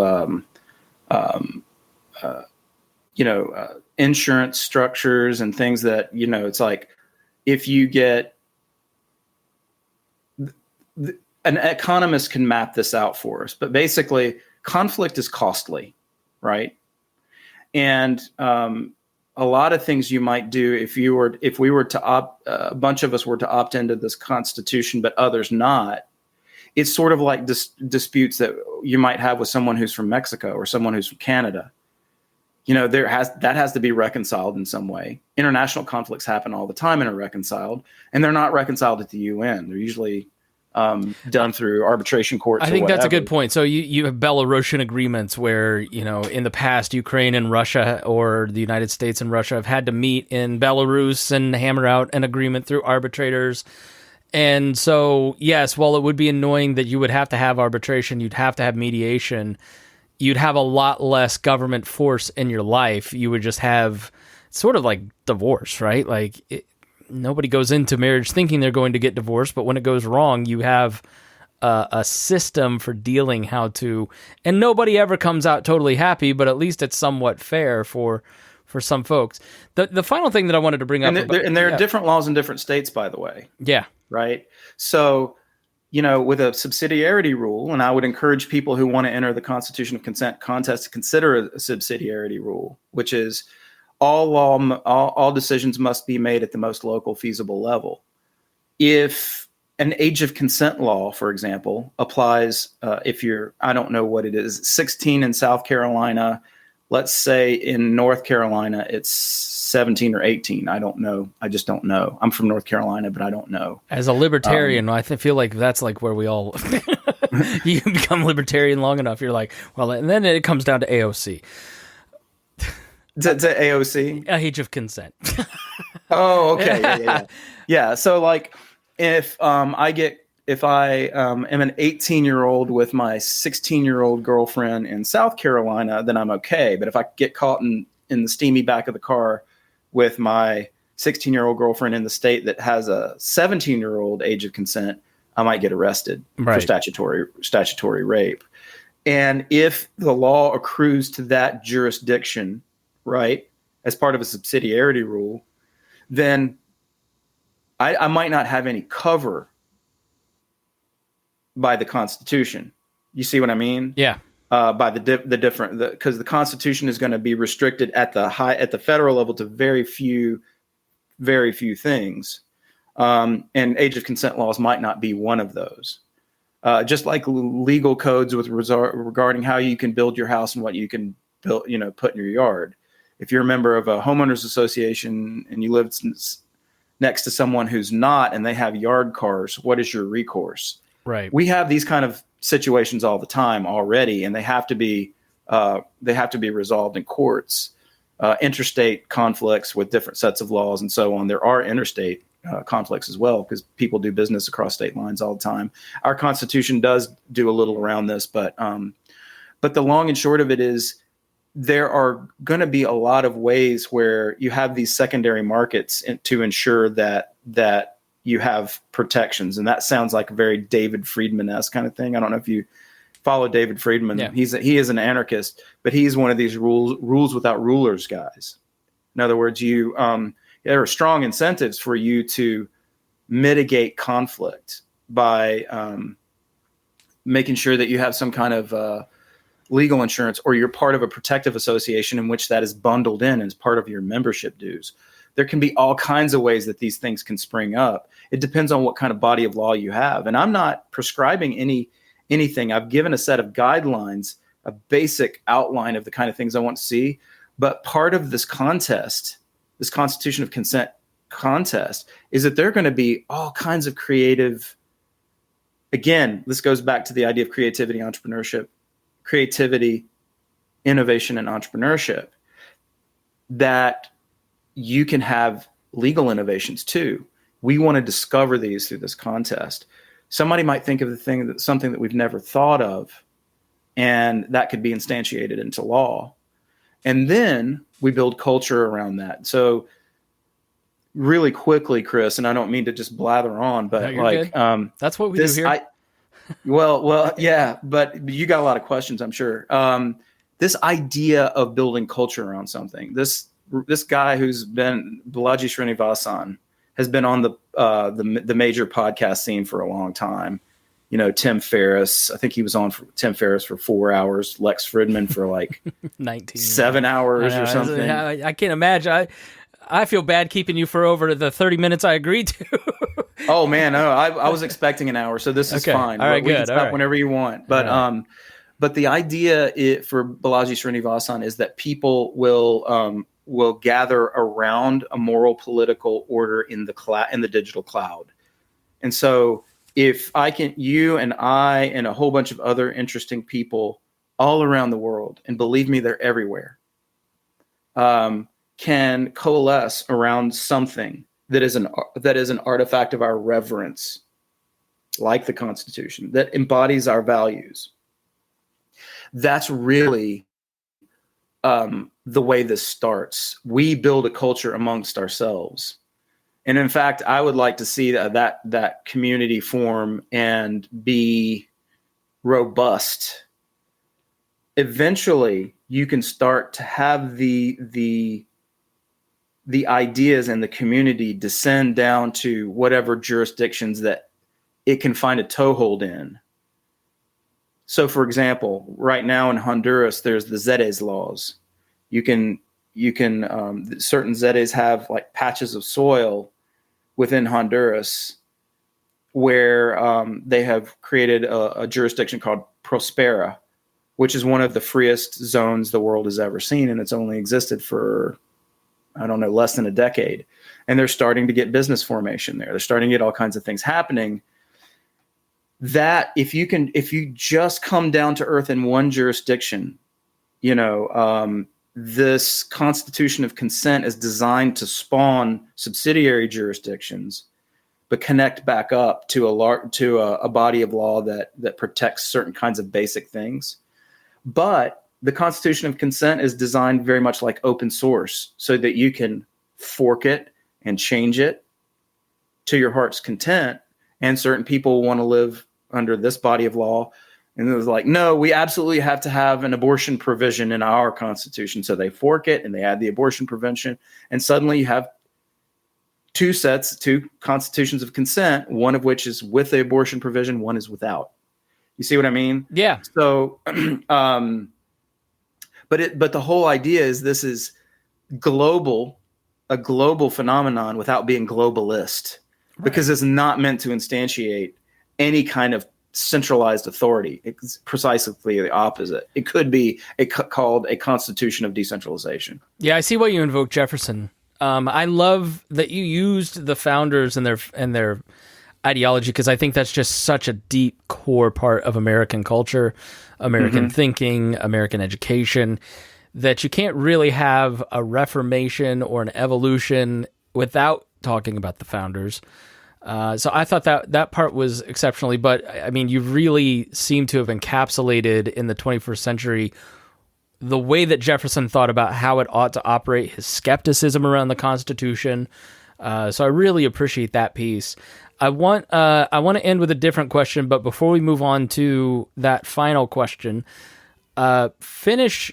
insurance structures and things that it's like, if you get an economist can map this out for us, but basically conflict is costly, right? And a lot of things you might do if we were to a bunch of us were to opt into this Constitution, but others not. It's sort of like disputes that you might have with someone who's from Mexico or someone who's from Canada. That has to be reconciled in some way. International conflicts happen all the time and are reconciled, and they're not reconciled at the UN. They're usually done through arbitration courts. I think that's a good point. So you have Belarusian agreements where, in the past, Ukraine and Russia, or the United States and Russia, have had to meet in Belarus and hammer out an agreement through arbitrators. And so, yes, while it would be annoying that you would have to have arbitration, you'd have to have mediation, you'd have a lot less government force in your life. You would just have sort of like divorce, right? Like nobody goes into marriage thinking they're going to get divorced, but when it goes wrong, you have a system for dealing how to, and nobody ever comes out totally happy, but at least it's somewhat fair for some folks. The final thing that I wanted to bring up, there are different laws in different states, by the way. Yeah. Right. So, with a subsidiarity rule, and I would encourage people who want to enter the Constitution of Consent contest to consider a subsidiarity rule, which is all decisions must be made at the most local feasible level. If an age of consent law, for example, applies, if you're, I don't know what it is, 16 in South Carolina, let's say in North Carolina, it's 17 or 18. I don't know. I just don't know. I'm from North Carolina, but I don't know. As a libertarian, I feel like that's like where we all, you become libertarian long enough, you're like, well, and then it comes down to AOC. To AOC? Age of consent. Oh, okay. Yeah. Yeah. So like if I am an 18-year-old with my 16-year-old girlfriend in South Carolina, then I'm okay. But if I get caught in the steamy back of the car with my 16-year-old girlfriend in the state that has a 17-year-old age of consent, I might get arrested for statutory rape. And if the law accrues to that jurisdiction, right, as part of a subsidiarity rule, then I might not have any cover by the Constitution. You see what I mean? Yeah. By because the Constitution is going to be restricted at the federal level to very few things, and age of consent laws might not be one of those. Just like legal codes regarding how you can build your house and what you can build, put in your yard. If you're a member of a homeowners association and you live next to someone who's not, and they have yard cars, what is your recourse? Right. We have these kind of situations all the time already, and they have to be resolved in courts. Interstate conflicts with different sets of laws and so on. There are interstate conflicts as well, because people do business across state lines all the time. Our Constitution does do a little around this, but the long and short of it is there are going to be a lot of ways where you have these secondary markets to ensure that you have protections. And that sounds like a very David Friedman-esque kind of thing. I don't know if you follow David Friedman. Yeah. He is an anarchist, but he's one of these rules without rulers guys. In other words, there are strong incentives for you to mitigate conflict by making sure that you have some kind of legal insurance, or you're part of a protective association in which that is bundled in as part of your membership dues. There can be all kinds of ways that these things can spring up. It depends on what kind of body of law you have. And I'm not prescribing anything. I've given a set of guidelines, a basic outline of the kind of things I want to see. But part of this contest, this Constitution of Consent contest, is that there are going to be all kinds of creative. Again, this goes back to the idea of creativity, innovation, and entrepreneurship, that you can have legal innovations too. We want to discover these through this contest. Somebody might think of something that we've never thought of, and that could be instantiated into law. And then we build culture around that. So really quickly, Chris, and I don't mean to just blather on, but that's what we do here. Well, yeah, but you got a lot of questions, I'm sure. This idea of building culture around something, this guy who's been Balaji Srinivasan has been on the major podcast scene for a long time. Tim Ferriss. I think he was on for Tim Ferriss for 4 hours, Lex Fridman for like 19 7 hours or something. I can't imagine. I feel bad keeping you for over the 30 minutes I agreed to. Oh man, no, I was expecting an hour, so this is fine. All right, we good. can stop whenever you want. But but the idea for Balaji Srinivasan is that people will gather around a moral political order in the digital cloud. And so if you and I and a whole bunch of other interesting people all around the world, and believe me, they're everywhere, can coalesce around something that is an artifact of our reverence, like the Constitution, that embodies our values. That's really the way this starts. We build a culture amongst ourselves. And in fact, I would like to see that community form and be robust. Eventually, you can start to have the ideas and the community descend down to whatever jurisdictions that it can find a toehold in. So, for example, right now in Honduras, there's the Zedes laws. You can certain Zedes have like patches of soil within Honduras where they have created a jurisdiction called Prospera, which is one of the freest zones the world has ever seen, and it's only existed for, I don't know, less than a decade. And they're starting to get business formation there. They're starting to get all kinds of things happening. That if you just come down to earth in one jurisdiction, this Constitution of Consent is designed to spawn subsidiary jurisdictions, but connect back up to a body of law that protects certain kinds of basic things. But the Constitution of Consent is designed very much like open source, so that you can fork it and change it to your heart's content. And certain people want to live under this body of law. And it was like, no, we absolutely have to have an abortion provision in our Constitution. So they fork it and they add the abortion prevention. And suddenly you have two constitutions of consent, one of which is with the abortion provision, one is without. You see what I mean? Yeah. So, but the whole idea is this is a global phenomenon without being globalist, right? Because it's not meant to instantiate any kind of centralized authority. It's precisely the opposite. It could be called a constitution of decentralization. Yeah, I see why you invoke Jefferson. I love that you used the founders and their ideology, because I think that's just such a deep core part of American culture, American thinking, American education, that you can't really have a reformation or an evolution without talking about the founders. So I thought that part was exceptionally, but I mean, you really seem to have encapsulated in the 21st century the way that Jefferson thought about how it ought to operate, his skepticism around the Constitution. So I really appreciate that piece. I want to end with a different question, but before we move on to that final question, finish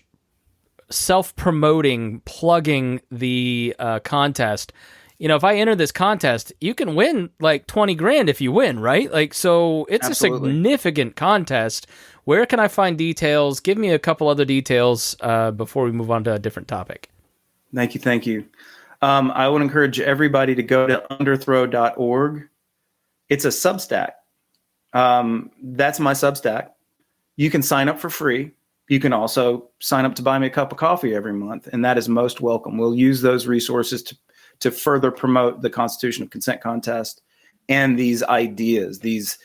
self-promoting, plugging the contest. If I enter this contest, you can win like 20 grand if you win, right? Like, so it's Absolutely. A significant contest. Where can I find details? Give me a couple other details before we move on to a different topic. Thank you. I would encourage everybody to go to underthrow.org. It's a Substack. That's my Substack. You can sign up for free. You can also sign up to buy me a cup of coffee every month, and that is most welcome. We'll use those resources to further promote the Constitution of Consent contest and these ideas, these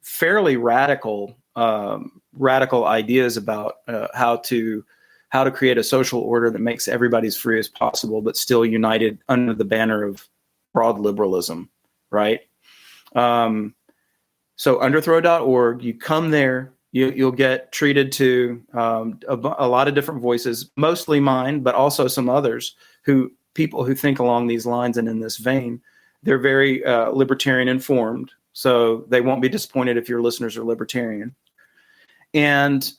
fairly radical ideas about how to create a social order that makes everybody as free as possible, but still united under the banner of broad liberalism, right? So underthrow.org, you come there, you'll get treated to a lot of different voices, mostly mine, but also some others people who think along these lines and in this vein. They're very libertarian informed, so they won't be disappointed if your listeners are libertarian. And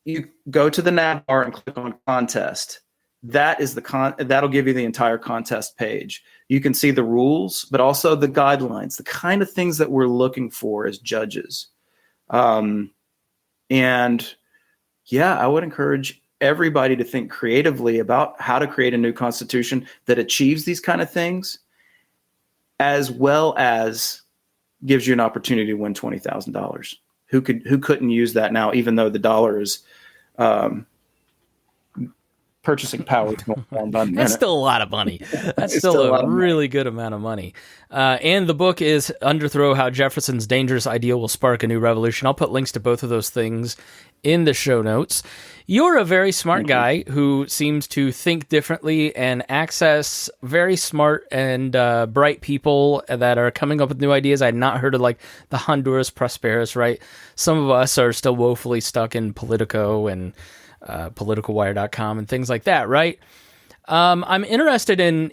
you go to the nav bar and click on contest. that'll give you the entire contest page. You can see the rules, but also the guidelines, the kind of things that we're looking for as judges. And yeah, I would encourage everybody to think creatively about how to create a new constitution that achieves these kind of things, as well as gives you an opportunity to win $20,000. Who couldn't use that now, even though the dollar is purchasing power is going down by the minute. That's still a lot of money. That's still a really good amount of money. And the book is Underthrow: How Jefferson's Dangerous Ideal Will Spark a New Revolution. I'll put links to both of those things in the show notes. You're a very smart guy who seems to think differently and access very smart and bright people that are coming up with new ideas. I had not heard of like the Honduras Prosperous, right? Some of us are still woefully stuck in Politico and politicalwire.com and things like that, right? I'm interested in,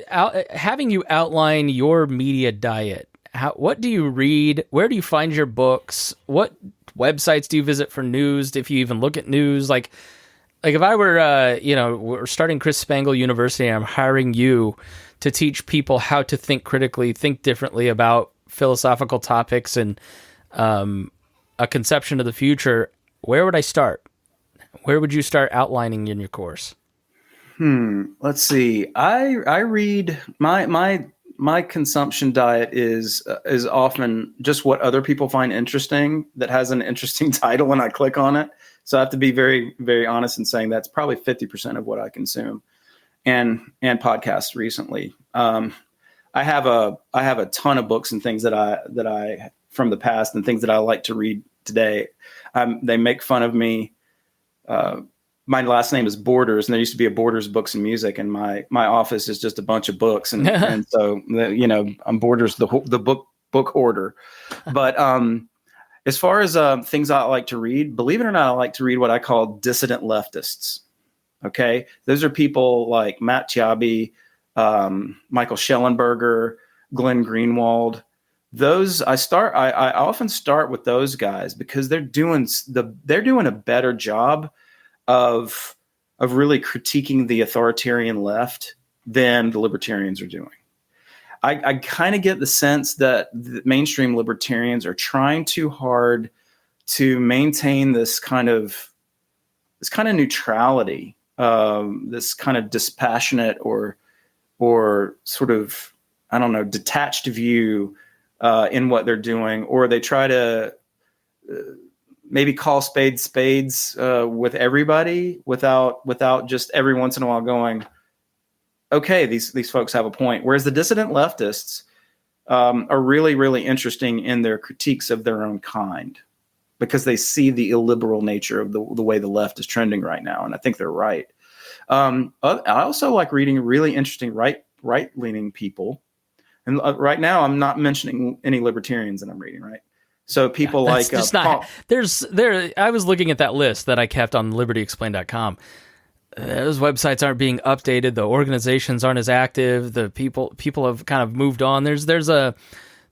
having you outline your media diet. What do you read? Where do you find your books? What websites do you visit for news? If you even look at news, like if I were, we're starting Chris Spangle University and I'm hiring you to teach people how to think critically, think differently about philosophical topics and a conception of the future, where would I start? Where would you start outlining in your course? Let's see. I read my consumption diet is often just what other people find interesting that has an interesting title when I click on it. So I have to be very, very honest in saying that's probably 50% of what I consume, and podcasts recently. I have a ton of books and things that I from the past and things that I like to read today. They make fun of me. My last name is Borders, and there used to be a Borders Books and Music, and my office is just a bunch of books, and so I'm Borders the book order. But as far as things I like to read, believe it or not, I like to read what I call dissident leftists. Okay, those are people like Matt Taibbi, Michael Schellenberger, Glenn Greenwald. Those I often start with those guys because they're doing a better job of really critiquing the authoritarian left than the libertarians are doing. I kind of get the sense that the mainstream libertarians are trying too hard to maintain this kind of neutrality, this kind of dispassionate or sort of, I don't know, detached view in what they're doing, or they try to maybe call spades with everybody without just every once in a while going, okay, these folks have a point. Whereas the dissident leftists are really, really interesting in their critiques of their own kind because they see the illiberal nature of the way the left is trending right now. And I think they're right. I also like reading really interesting right-leaning people. And right now I'm not mentioning any libertarians that I'm reading, right? So people like I was looking at that list that I kept on libertyexplained.com. Those websites aren't being updated. The organizations aren't as active. The people have kind of moved on. There's a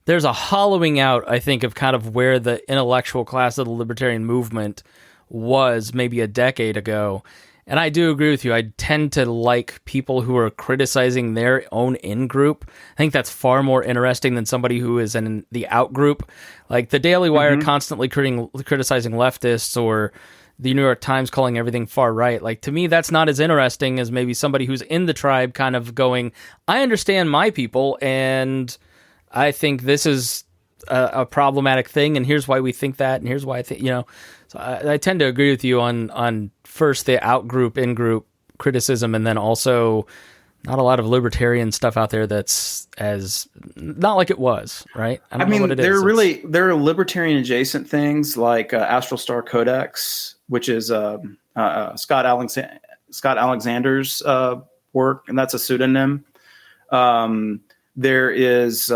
hollowing out, I think, of kind of where the intellectual class of the libertarian movement was maybe a decade ago. And I do agree with you. I tend to like people who are criticizing their own in-group. I think that's far more interesting than somebody who is in the out-group. Like the Daily Wire constantly criticizing leftists, or the New York Times calling everything far right. Like, to me, that's not as interesting as maybe somebody who's in the tribe kind of going, I understand my people, and I think this is a problematic thing, and here's why we think that, and here's why I think, So I tend to agree with you on first the out-group, in-group criticism, and then also not a lot of libertarian stuff out there that's as not like it was, right? I mean, there are libertarian adjacent things like Astral Star Codex, which is Scott Alexander's work, and that's a pseudonym. There is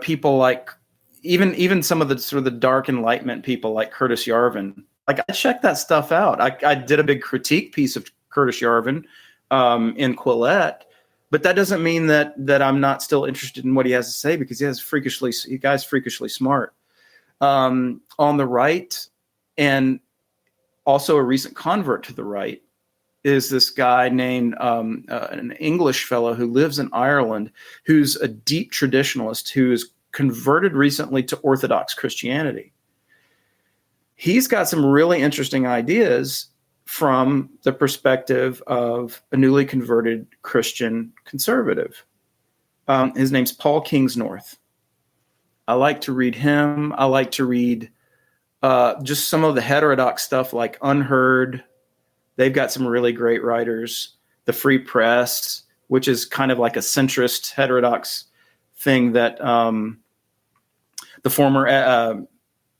people like even some of the sort of the dark enlightenment people like Curtis Yarvin. Like, I checked that stuff out. I did a big critique piece of Curtis Yarvin in Quillette, but that doesn't mean that I'm not still interested in what he has to say, because he guy's freakishly smart. On the right, and also a recent convert to the right, is this guy named an English fellow who lives in Ireland, who's a deep traditionalist who is converted recently to Orthodox Christianity. He's got some really interesting ideas from the perspective of a newly converted Christian conservative. His name's Paul Kingsnorth. I like to read him. I like to read just some of the heterodox stuff like Unheard. They've got some really great writers. The Free Press, which is kind of like a centrist heterodox thing that the former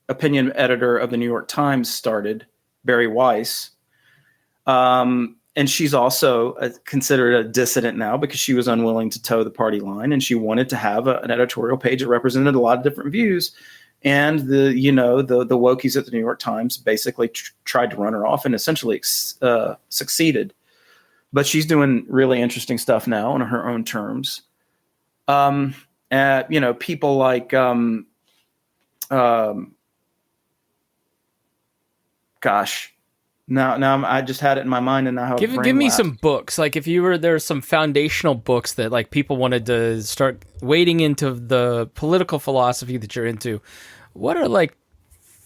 opinion editor of the New York Times started, Barry Weiss. And she's also considered a dissident now because she was unwilling to toe the party line, and she wanted to have an editorial page that represented a lot of different views. And the wokies at the New York Times basically tried to run her off and essentially succeeded. But she's doing really interesting stuff now on her own terms. People like Now I just had it in my mind, and now give me some books. Like if there's some foundational books that like people wanted to start wading into the political philosophy that you're into. What are like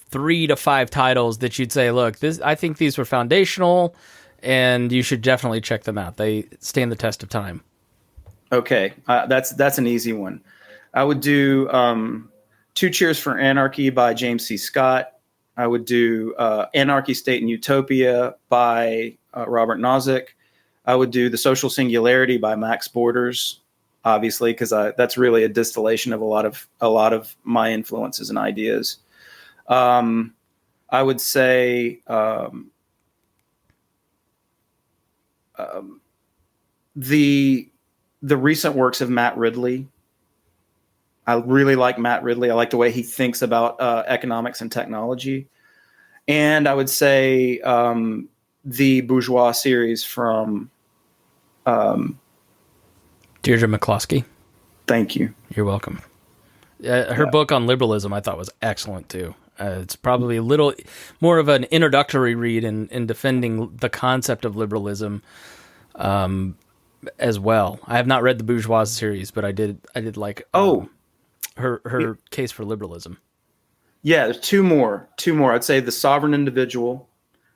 3 to 5 titles that you'd say, look, I think these were foundational, and you should definitely check them out. They stand the test of time. Okay, that's an easy one. I would do Two Cheers for Anarchy by James C. Scott. I would do Anarchy, State, and Utopia by Robert Nozick. I would do The Social Singularity by Max Borders, obviously, because that's really a distillation of a lot of my influences and ideas. I would say the recent works of Matt Ridley. I really like Matt Ridley. I like the way he thinks about economics and technology. And I would say the Bourgeois series from Deirdre McCloskey. Thank you. You're welcome. Her book on liberalism I thought was excellent too. It's probably a little more of an introductory read in defending the concept of liberalism as well. I have not read the Bourgeois series, but I did like her case for liberalism. Yeah, there's two more. I'd say The Sovereign Individual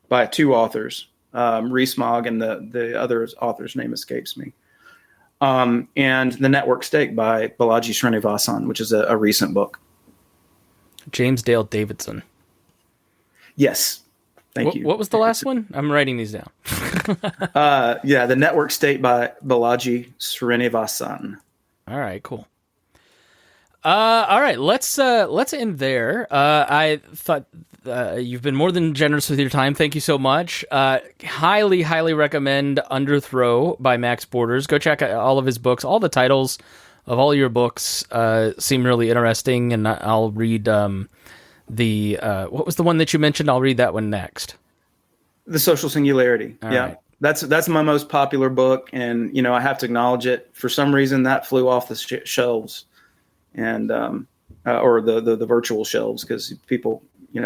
by 2 authors, Rees-Mogg, and the other author's name escapes me. And The Network State by Balaji Srinivasan, which is a recent book. James Dale Davidson. Yes. Thank you. What was the last one? I'm writing these down. The Network State by Balaji Srinivasan. All right, cool. All right, let's end there. I thought you've been more than generous with your time. Thank you so much. Highly, highly recommend Underthrow by Max Borders. Go check out all of his books. All the titles of all your books seem really interesting, and I'll read what was the one that you mentioned? I'll read that one next. The Social Singularity. All yeah. Right. That's my most popular book, and I have to acknowledge it. For some reason, that flew off the shelves. And or the virtual shelves because people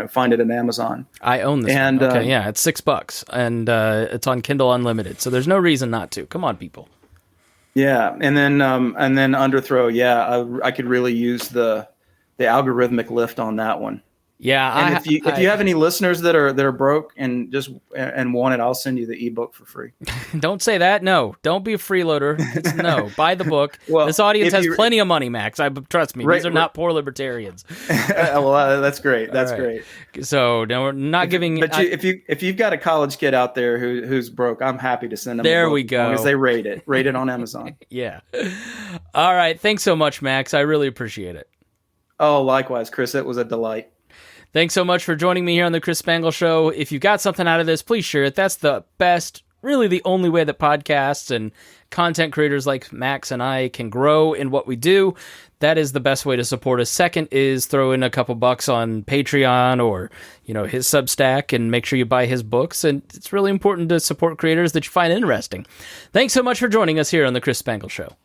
find it in Amazon. I own this. And okay, yeah, it's $6, and it's on Kindle Unlimited, so there's no reason not to. Come on, people. Yeah, and then Underthrow. Yeah, I could really use the algorithmic lift on that one. Yeah, and if you have any listeners that are broke and want it, I'll send you the ebook for free. Don't say that. No, don't be a freeloader. No, buy the book. Well, this audience has plenty of money, Max. Trust me. These are not poor libertarians. Well, that's great. That's right. great. So no, we're not giving. But if you've got a college kid out there who's broke, I'm happy to send them. There a book we go. As long as they rate it on Amazon. Yeah. All right. Thanks so much, Max. I really appreciate it. Oh, likewise, Chris. It was a delight. Thanks so much for joining me here on the Chris Spangle Show. If you got something out of this, please share it. That's the best, really the only way that podcasts and content creators like Max and I can grow in what we do. That is the best way to support us. Second is throw in a couple bucks on Patreon or, his Substack and make sure you buy his books. And it's really important to support creators that you find interesting. Thanks so much for joining us here on the Chris Spangle Show.